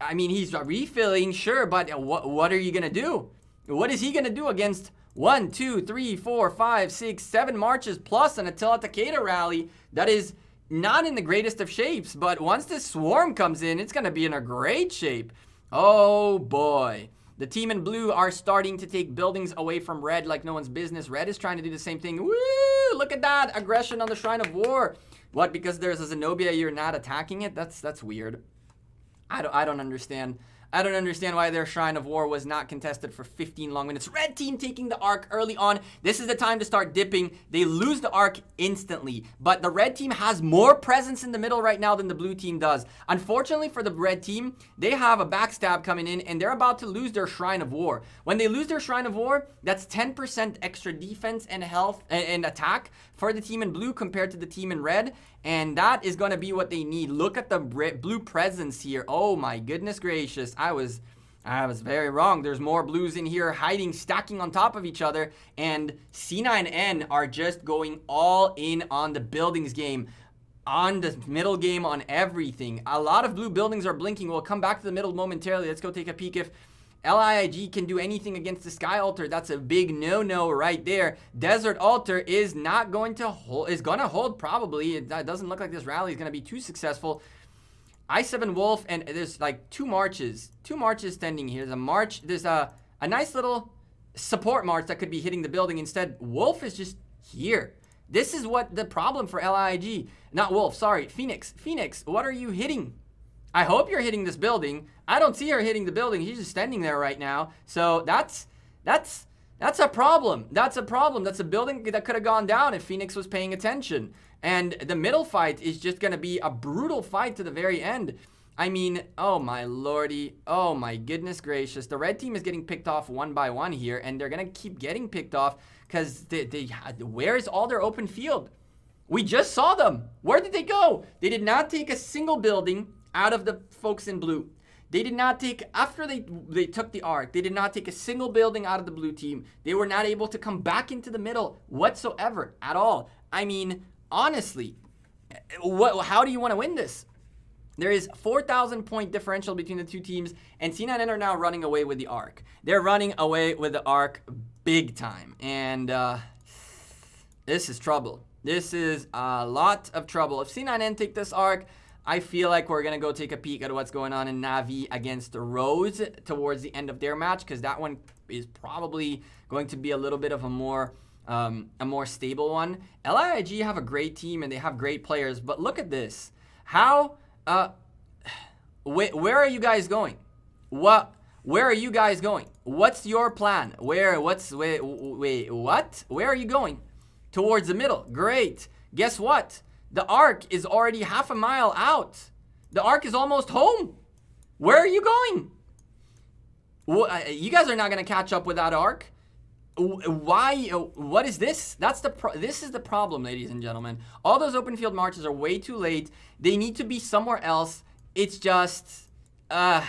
S1: I mean, he's refilling, sure, but what are you going to do? What is he going to do against 1, 2, 3, 4, 5, 6, 7 marches plus an Attila Takeda rally that is not in the greatest of shapes, but once this swarm comes in, it's going to be in a great shape. Oh boy. The team in blue are starting to take buildings away from red like no one's business. Red is trying to do the same thing. Woo! Look at that aggression on the Shrine of War. What, because there's a Zenobia, you're not attacking it? That's weird. I don't understand. I don't understand why their Shrine of War was not contested for 15 long minutes. Red team taking the Arc early on. This is the time to start dipping. They lose the Arc instantly. But the red team has more presence in the middle right now than the blue team does. Unfortunately for the red team, they have a backstab coming in and they're about to lose their Shrine of War. When they lose their Shrine of War, that's 10% extra defense and health and attack for the team in blue compared to the team in red. And that is going to be what they need. Look at the blue presence here. Oh my goodness gracious. I was very wrong. There's more blues in here hiding, stacking on top of each other. And C9N are just going all in on the buildings game, on the middle game, on everything. A lot of blue buildings are blinking. We'll come back to the middle momentarily. Let's go take a peek if LIIG can do anything against the Sky Altar. That's a big no-no right there. Desert Altar is not going to hold, is going to hold probably. It doesn't look like this rally is going to be too successful. I7 Wolf, and there's like two marches standing here. There's a march, there's a nice little support march that could be hitting the building. Instead, Wolf is just here. This is what the problem for LIIG. Not Wolf, sorry, Phoenix. Phoenix, what are you hitting? I hope you're hitting this building. I don't see her hitting the building. She's just standing there right now. So that's a problem. That's a problem. That's a building that could have gone down if Phoenix was paying attention. And the middle fight is just going to be a brutal fight to the very end. I mean, oh my lordy. Oh my goodness gracious. The red team is getting picked off one by one here, and they're going to keep getting picked off because where is all their open field? We just saw them. Where did they go? They did not take a single building out of the folks in blue. They did not take, after they took the arc, they did not take a single building out of the blue team. They were not able to come back into the middle whatsoever at all. I mean, honestly, how do you want to win this? There is 4,000 point differential between the two teams, and C9N are now running away with the arc. They're running away with the arc big time, and this is trouble. This is a lot of trouble. If C9N take this arc, I feel like we're going to go take a peek at what's going on in naVi against r0se towards the end of their match, because that one is probably going to be a little bit of a more stable one. LIIG have a great team and they have great players, but look at this. How, where are you guys going? Where are you guys going? What's your plan? Wait, what? Where are you going? Towards the middle. Great. Guess what? The arc is already half a mile out. The arc is almost home. Where are you going? You guys are not going to catch up with that arc. Why? What is this? This is the problem, ladies and gentlemen. All those open field marches are way too late. They need to be somewhere else. It's just, LIIG.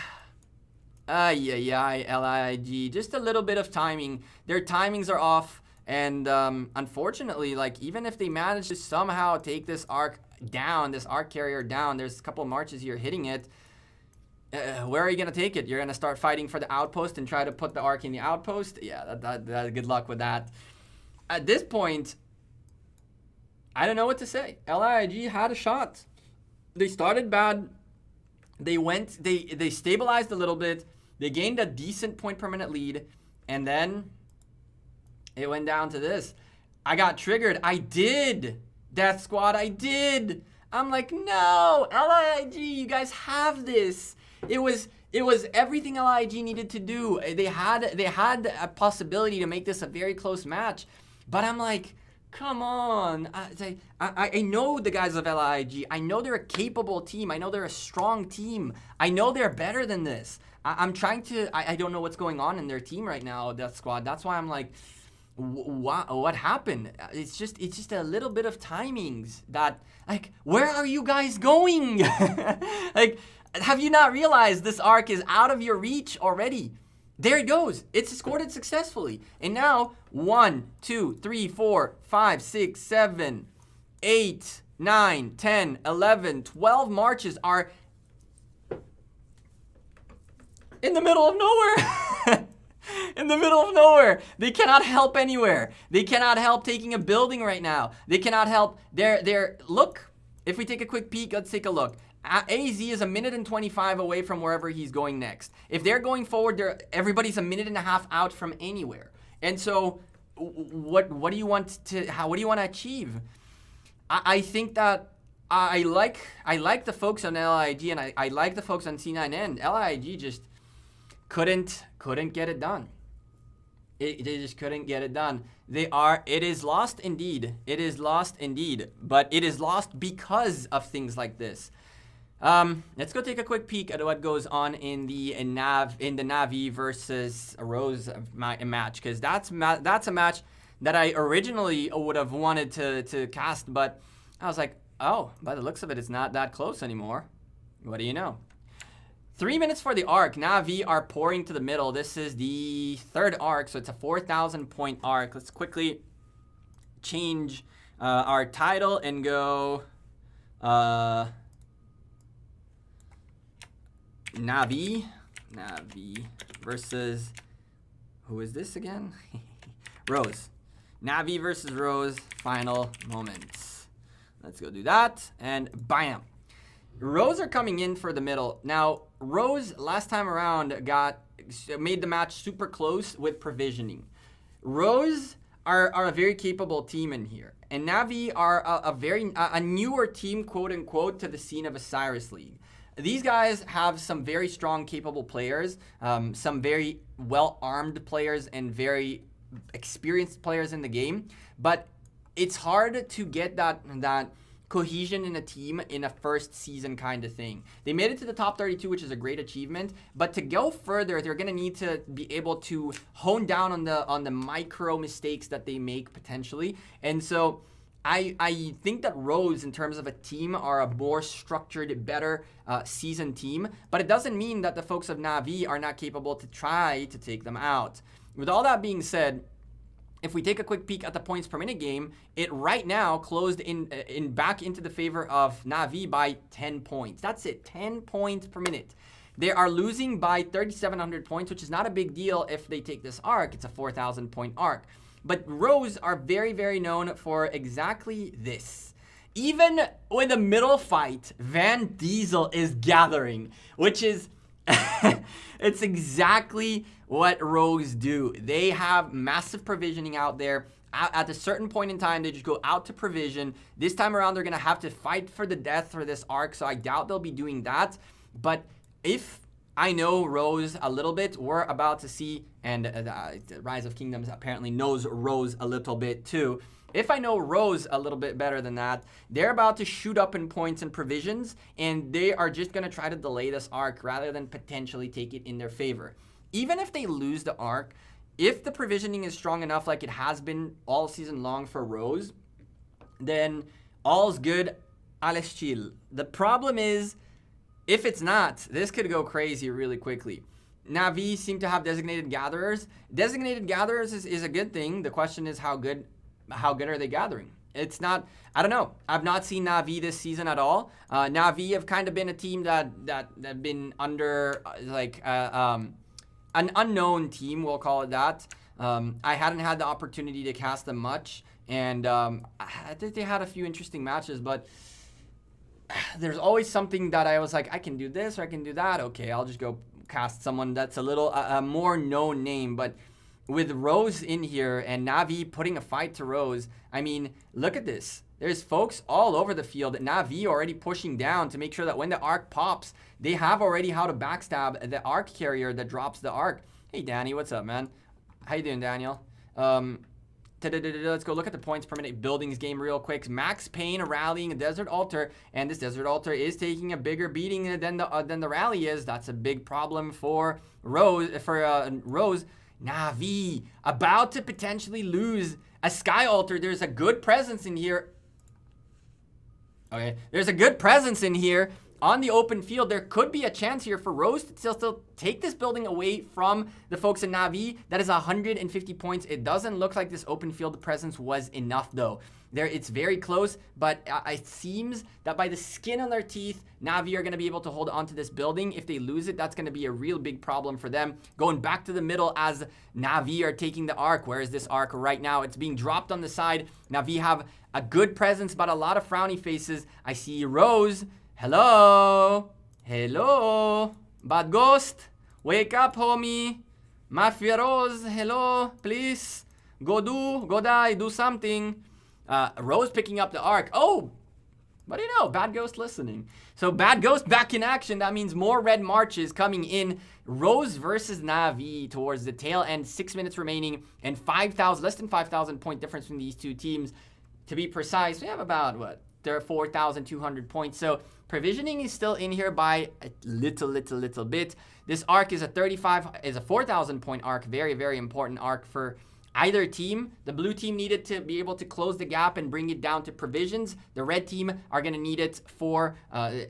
S1: Just a little bit of timing. Their timings are off. And unfortunately, like, even if they manage to somehow take this arc down, this arc carrier down, there's a couple of marches here hitting it. Where are you going to take it? You're going to start fighting for the outpost and try to put the arc in the outpost? Yeah, good luck with that. At this point, I don't know what to say. LIIG had a shot. They started bad. They stabilized a little bit. They gained a decent point per minute lead. And then it went down to this. I got triggered. I did. Death Squad, I did. I'm like, no, LIIG, you guys have this. It was everything LIIG needed to do. They had a possibility to make this a very close match. But I'm like, come on. I know the guys of LIIG. I know they're a capable team. I know they're a strong team. I know they're better than this. I don't know what's going on in their team right now, Death Squad. That's why I'm like, what happened? It's just a little bit of timings that, like, where are you guys going? Like, have you not realized this arc is out of your reach already? There it goes. It's escorted successfully. And now 1, 2, 3, 4, 5, 6, 7, 8, 9, 10, 11, 12 marches are in the middle of nowhere. In the middle of nowhere. They cannot help anywhere. They cannot help taking a building right now. They cannot help. Look, if we take a quick peek, let's take a look. AZ is 1 minute and 25 away from wherever he's going next. If they're going forward, everybody's 1.5 minutes out from anywhere. And so, what do you want to achieve? I think that I like the folks on LIIG and I like the folks on C9N. LIIG just couldn't get it done. They just couldn't get it done. It is lost indeed. It is lost indeed. But it is lost because of things like this. Let's go take a quick peek at what goes on in the naVi versus r0se match, because that's a match that I originally would have wanted to cast, but I was like, oh, by the looks of it, it's not that close anymore. What do you know? 3 minutes for the arc. naVi are pouring to the middle. This is the third arc, so it's a 4,000 point arc. Let's quickly change our title and go naVi versus, who is this again? r0se. naVi versus r0se, final moments. Let's go do that, and bam. r0se are coming in for the middle. Now, r0se last time around made the match super close with provisioning. r0se are a very capable team in here, and naVi are a newer team, quote unquote, to the scene of Osiris League. These guys have some very strong, capable players, some very well-armed players, and very experienced players in the game. But it's hard to get that cohesion in a team in a first season kind of thing. They made it to the top 32, which is a great achievement. But to go further, they're going to need to be able to hone down on the micro mistakes that they make potentially. And so I think that r0se, in terms of a team, are a more structured, better seasoned team, but it doesn't mean that the folks of naVi are not capable to try to take them out. With all that being said, if we take a quick peek at the points per minute game, it right now closed in back into the favor of naVi by 10 points. That's it, 10 points per minute. They are losing by 3,700 points, which is not a big deal if they take this arc. It's a 4,000 point arc. But r0se are very, very known for exactly this. Even with a middle fight, Van Diesel is gathering, which is, it's exactly what r0se do. They have massive provisioning out there. At a certain point in time, they just go out to provision. This time around, they're going to have to fight for the death for this arc, so I doubt they'll be doing that. But if I know r0se a little bit, we're about to see, and Rise of Kingdoms apparently knows r0se a little bit too. If I know r0se a little bit better than that, they're about to shoot up in points and provisions, and they are just going to try to delay this arc rather than potentially take it in their favor. Even if they lose the arc, if the provisioning is strong enough like it has been all season long for r0se, then all's good, alles chill. The problem is, if it's not, this could go crazy really quickly. naVi seem to have designated gatherers. Designated gatherers is a good thing. The question is how good are they gathering? It's not, I don't know. I've not seen naVi this season at all. naVi have kind of been a team that have been under like an unknown team, we'll call it that. I hadn't had the opportunity to cast them much, and I think they had a few interesting matches, but there's always something that I was like, I can do this or I can do that. Okay, I'll just go cast someone that's a little a more known name. But with r0se in here and naVi putting a fight to r0se, I mean, look at this. There's folks all over the field. naVi already pushing down to make sure that when the arc pops, they have already how to backstab the arc carrier that drops the arc. Hey, Danny, what's up, man? How you doing, Daniel? Let's go look at the points per minute buildings game real quick. Max Payne rallying a Desert Altar, and this Desert Altar is taking a bigger beating than the rally is. That's a big problem for r0se. naVi about to potentially lose a Sky Altar. There's a good presence in here. Okay, there's a good presence in here on the open field. There could be a chance here for r0se to still take this building away from the folks in naVi. That is 150 points. It doesn't look like this open field presence was enough, though. It's very close, but it seems that by the skin on their teeth, naVi are going to be able to hold on to this building. If they lose it, that's going to be a real big problem for them. Going back to the middle as naVi are taking the arc. Where is this arc right now? It's being dropped on the side. naVi have a good presence, but a lot of frowny faces. I see r0se. Hello? Hello? Bad Ghost? Wake up, homie. Mafia r0se, hello? Please? Go die, do something. r0se picking up the arc. Oh! What do you know? Bad Ghost listening. So Bad Ghost back in action. That means more red marches coming in. r0se versus naVi towards the tail end. 6 minutes remaining and 5,000, less than 5,000 point difference between these two teams. To be precise, we have about, what? There are 4,200 points. So provisioning is still in here by a little bit. This arc is a 4,000 point arc. Very, very important arc for either team. The blue team needed to be able to close the gap and bring it down to provisions. The red team are going to need it for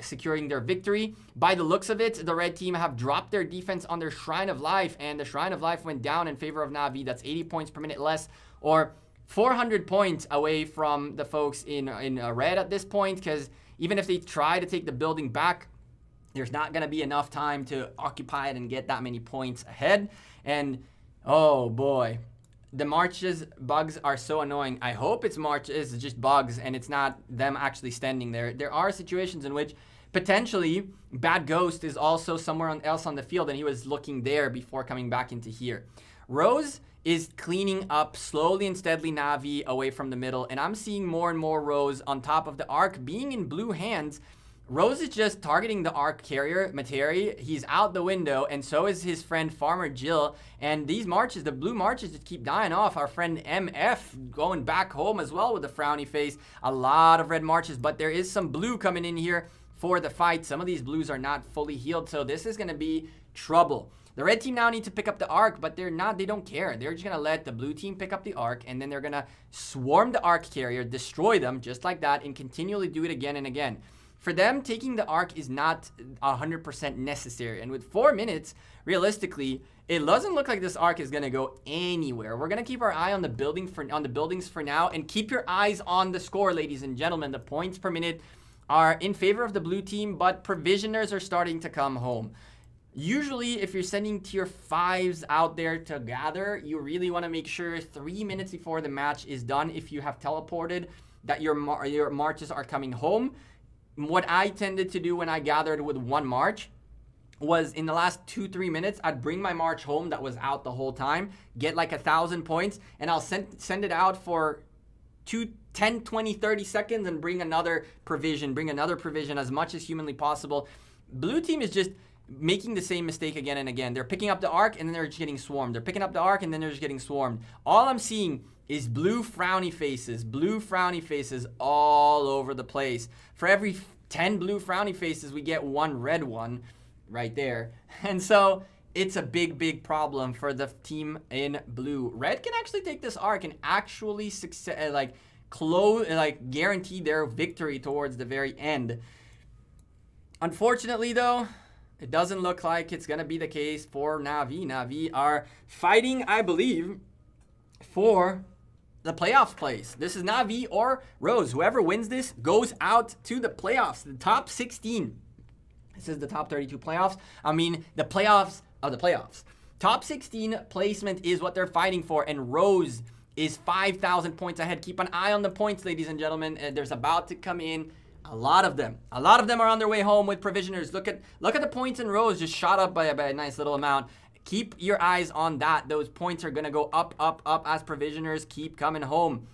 S1: securing their victory. By the looks of it, the red team have dropped their defense on their Shrine of Life, and the Shrine of Life went down in favor of naVi. That's 80 points per minute less, or 400 points away from the folks in red at this point, because even if they try to take the building back, there's not going to be enough time to occupy it and get that many points ahead. And oh boy, the marches bugs are so annoying. I hope it's just bugs and it's not them actually standing there. There are situations in which potentially Bad Ghost is also somewhere else on the field and he was looking there before coming back into here. r0se is cleaning up slowly and steadily naVi away from the middle, and I'm seeing more and more r0se on top of the arc being in blue hands. r0se is just targeting the arc carrier, Materi. He's out the window, and so is his friend Farmer Jill. And these marches, the blue marches, just keep dying off. Our friend MF going back home as well with a frowny face. A lot of red marches, but there is some blue coming in here for the fight. Some of these blues are not fully healed, so this is going to be trouble. The red team now need to pick up the arc, but they don't care. They're just going to let the blue team pick up the arc, and then they're going to swarm the arc carrier, destroy them just like that, and continually do it again and again. For them, taking the arc is not 100% necessary. And with 4 minutes, realistically, it doesn't look like this arc is going to go anywhere. We're going to keep our eye on the buildings for now, and keep your eyes on the score, ladies and gentlemen. The points per minute are in favor of the blue team, but provisioners are starting to come home. Usually, if you're sending tier 5s out there to gather, you really want to make sure 3 minutes before the match is done, if you have teleported, that your marches are coming home. What I tended to do when I gathered with one march was in the last 2-3 minutes, I'd bring my march home that was out the whole time, get like 1,000 points, and I'll send it out for 10, 20, 30 seconds and bring another provision as much as humanly possible. Blue team is just making the same mistake again and again. They're picking up the arc and then they're just getting swarmed. They're picking up the arc and then they're just getting swarmed. All I'm seeing is blue frowny faces all over the place. For every 10 blue frowny faces, we get one red one right there. And so it's a big problem for the team in blue. Red can actually take this arc and actually guarantee their victory towards the very end. Unfortunately, though, it doesn't look like it's going to be the case for naVi. naVi are fighting, I believe, for the playoffs place. This is naVi or r0se. Whoever wins this goes out to the playoffs, the top 16. This is the top 32 playoffs. I mean, the playoffs of the playoffs. Top 16 placement is what they're fighting for, and r0se is 5,000 points ahead. Keep an eye on the points, ladies and gentlemen. There's about to come in a lot of them. A lot of them are on their way home with provisioners. Look at the points in r0se just shot up by a nice little amount. Keep your eyes on that. Those points are going to go up as provisioners keep coming home.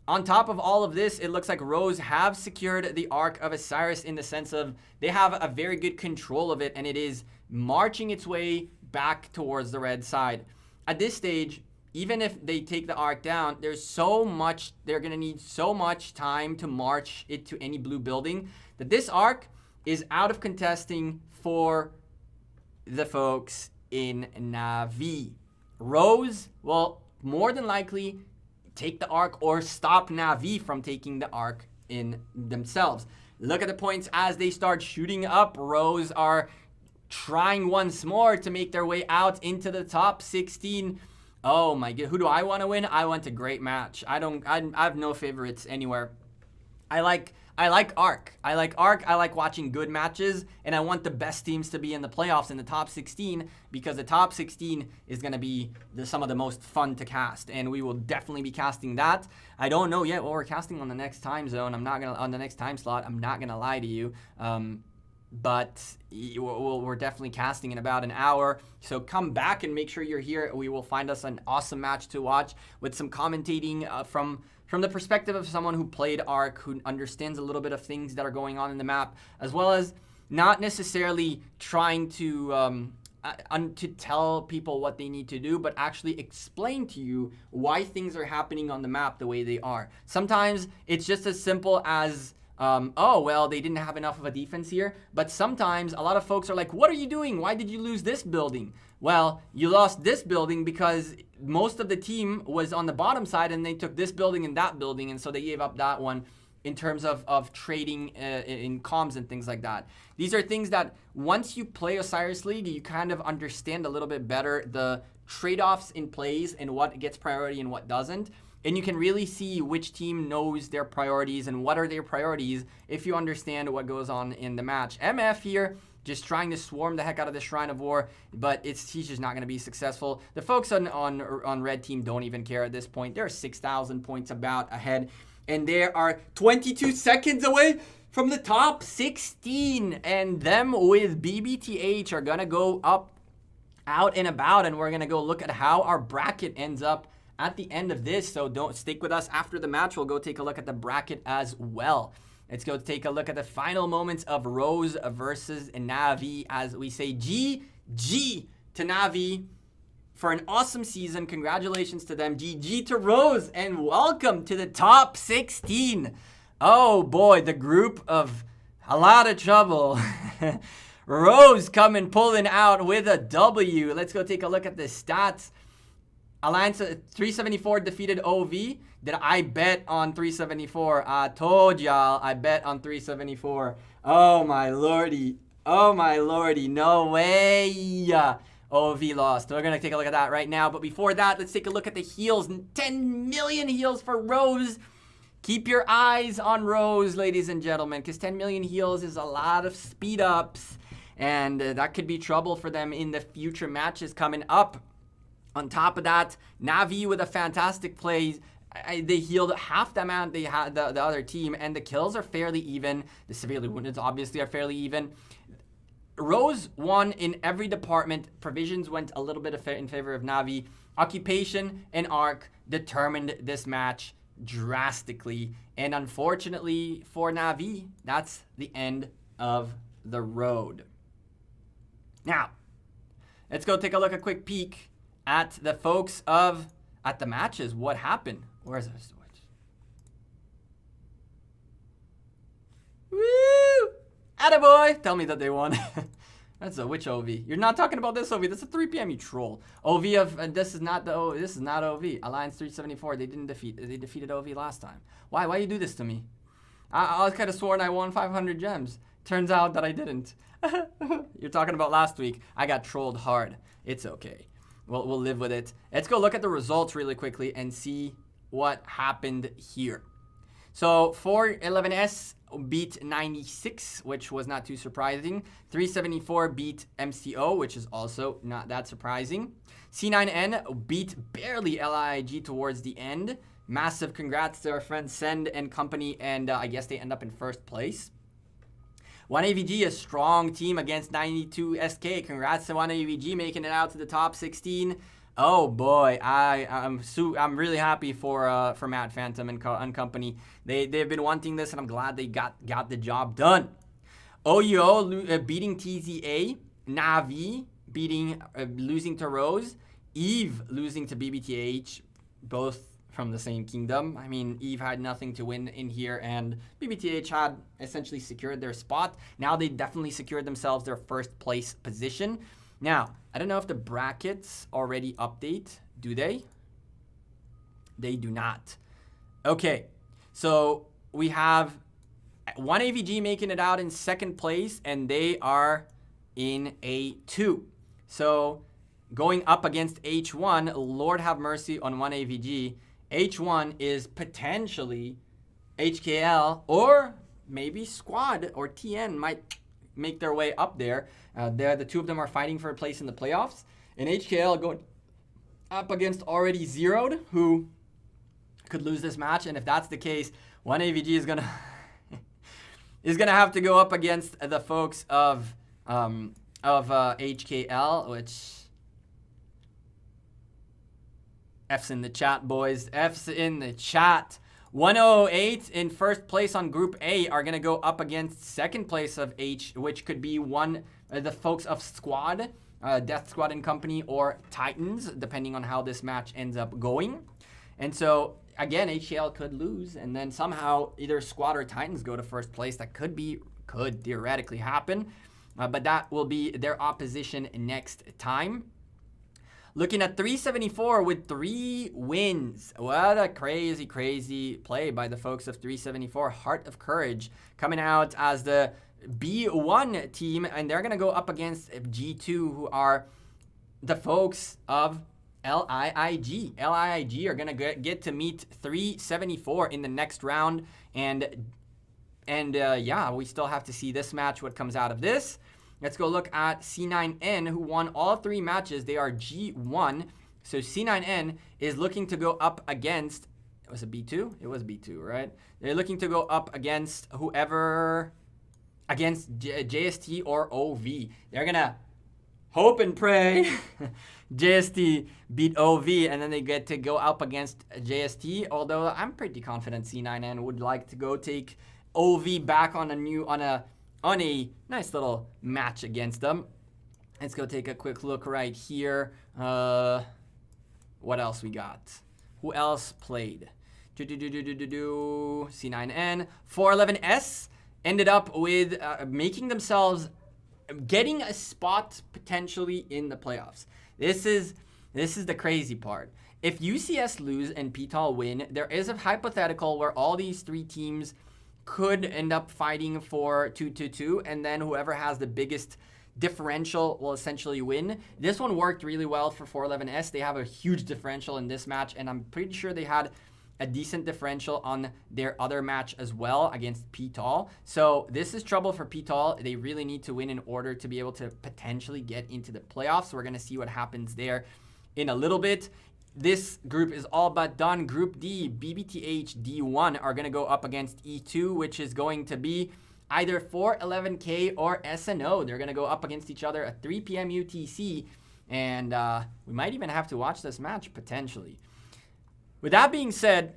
S1: On top of all of this, it looks like r0se have secured the arc of Osiris in the sense of they have a very good control of it, and it is marching its way back towards the red side. At this stage, even if they take the arc down, they're going to need so much time to march it to any blue building that this arc is out of contesting for the folks in naVi. r0se will more than likely take the arc or stop naVi from taking the arc in themselves. Look at the points as they start shooting up. r0se are trying once more to make their way out into the top 16. Oh my god, who do I want to win? I want a great match. I have no favorites anywhere. I like arc. I like watching good matches, and I want the best teams to be in the playoffs in the top 16, because the top 16 is going to be some of the most fun to cast, and we will definitely be casting that. I don't know yet what we're casting on the next time zone. On the next time slot. I'm not gonna lie to you. But we're definitely casting in about an hour. So come back and make sure you're here. We will find us an awesome match to watch with some commentating from the perspective of someone who played Arc, who understands a little bit of things that are going on in the map, as well as not necessarily trying to tell people what they need to do, but actually explain to you why things are happening on the map the way they are. Sometimes it's just as simple as oh, well, they didn't have enough of a defense here. But sometimes a lot of folks are like, what are you doing? Why did you lose this building? Well, you lost this building because most of the team was on the bottom side and they took this building and that building. And so they gave up that one in terms of trading in comms and things like that. These are things that once you play Osiris League, you kind of understand a little bit better the trade-offs in plays and what gets priority and what doesn't. And you can really see which team knows their priorities and what are their priorities if you understand what goes on in the match. MF here just trying to swarm the heck out of the Shrine of War, but he's just not going to be successful. The folks on red team don't even care at this point. They're 6,000 points about ahead, and they are 22 seconds away from the top 16. And them with BBTH are going to go out and about, and we're going to go look at how our bracket ends up at the end of this. So don't stick with us after the match. We'll go take a look at the bracket as well. Let's go take a look at the final moments of r0se versus naVi, as we say GG to naVi for an awesome season. Congratulations to them. GG to r0se, and welcome to the top 16. Oh boy, the group of a lot of trouble. r0se coming, pulling out with a W. Let's go take a look at the stats. Alliance 374 defeated OV. Did I bet on 374? I told y'all I bet on 374. Oh my lordy. Oh my lordy. No way. OV lost. We're going to take a look at that right now. But before that, let's take a look at the heals. 10 million heals for r0se. Keep your eyes on r0se, ladies and gentlemen, because 10 million heals is a lot of speed ups. And that could be trouble for them in the future matches coming up. On top of that, naVi with a fantastic play. They healed half the amount they had the other team, and the kills are fairly even. The severely wounded obviously are fairly even. r0se won in every department. Provisions went a little bit in favor of naVi. Occupation and Arc determined this match drastically. And unfortunately for naVi, that's the end of the road. Now, let's go take a look, a quick peek at the folks at the matches. What happened? Where's our switch? Woo! Attaboy! Tell me that they won. That's a which OV? You're not talking about this OV. That's a 3 p.m. you troll. OV of this is not the O. This is not OV. Alliance 374. They didn't defeat. They defeated OV last time. Why you do this to me? I was kind of sworn I won 500 gems. Turns out that I didn't. You're talking about last week. I got trolled hard. It's okay. We'll live with it. Let's go look at the results really quickly and see what happened here. So 411S beat 96, which was not too surprising. 374 beat MCO, which is also not that surprising. C9N beat barely LIG towards the end. Massive congrats to our friends Send and company, and I guess they end up in first place. 1AVG, a strong team against 92SK. Congrats to 1AVG making it out to the top 16. Oh boy, I'm really happy for Matt Phantom and company. They've been wanting this, and I'm glad they got the job done. OUO beating TZA, naVi beating losing to r0se, Eve losing to BBTH, both from the same kingdom. I mean, Eve had nothing to win in here, and BBTH had essentially secured their spot. Now they definitely secured themselves their first place position. Now, I don't know if the brackets already update. Do they? They do not. Okay, so we have 1AVG making it out in second place, and they are in A2. So going up against H1, Lord have mercy on 1AVG. H1 is potentially HKL, or maybe Squad or TN might make their way up there. The two of them are fighting for a place in the playoffs. And HKL going up against already zeroed, who could lose this match. And if that's the case, 1AVG is gonna have to go up against the folks of HKL, which F's in the chat, boys. F's in the chat. 108 in first place on Group A are going to go up against second place of H, which could be the folks of Squad, Death Squad and company, or Titans, depending on how this match ends up going. And so, again, HCL could lose, and then somehow either Squad or Titans go to first place. That could theoretically happen, but that will be their opposition next time. Looking at 374 with 3 wins. What a crazy, crazy play by the folks of 374. Heart of Courage coming out as the B1 team, and they're going to go up against G2, who are the folks of LIIG. LIIG are going to get to meet 374 in the next round, and yeah, we still have to see this match, what comes out of this. Let's go look at C9N, who won all 3 matches. They are G1. So C9N is looking to go up against, was it B2? It was B2, right? They're looking to go up against whoever, against JST or OV. They're going to hope and pray JST beat OV, and then they get to go up against JST. Although I'm pretty confident C9N would like to go take OV back on a nice little match against them. Let's go take a quick look right here. What else we got? Who else played? C9N. 411S ended up with making themselves getting a spot potentially in the playoffs. This is the crazy part. If UCS lose and PTAL win, there is a hypothetical where all these 3 teams could end up fighting for 2-2-2, and then whoever has the biggest differential will essentially win. This one worked really well for 411S. They have a huge differential in this match, and I'm pretty sure they had a decent differential on their other match as well against PTAL. So this is trouble for PTAL. They really need to win in order to be able to potentially get into the playoffs. So we're going to see what happens there in a little bit. This group is all but done. Group D, BBTH D1 are going to go up against E2, which is going to be either 411K or SNO. They're going to go up against each other at 3 p.m. UTC, and we might even have to watch this match potentially. With that being said,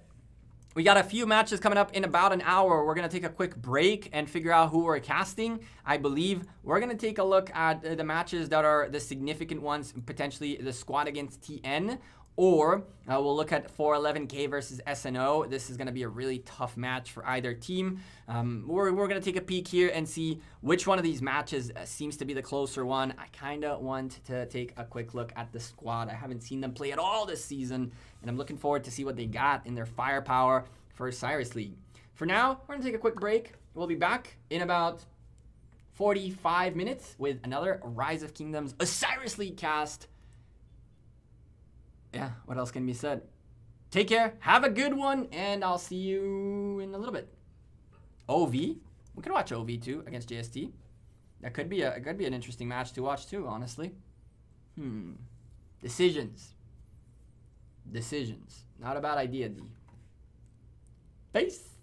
S1: we got a few matches coming up in about an hour. We're going to take a quick break and figure out who we're casting. I believe we're going to take a look at the matches that are the significant ones, potentially the squad against TN, or we'll look at 411K versus SNO. This is going to be a really tough match for either team. We're going to take a peek here and see which one of these matches seems to be the closer one. I kind of want to take a quick look at the squad. I haven't seen them play at all this season, and I'm looking forward to see what they got in their firepower for Osiris League. For now, we're going to take a quick break. We'll be back in about 45 minutes with another Rise of Kingdoms Osiris League cast. Yeah, what else can be said? Take care, have a good one, and I'll see you in a little bit. OV, we could watch OV too against JST. That could be an interesting match to watch too, honestly. Decisions. Not a bad idea, D. Peace.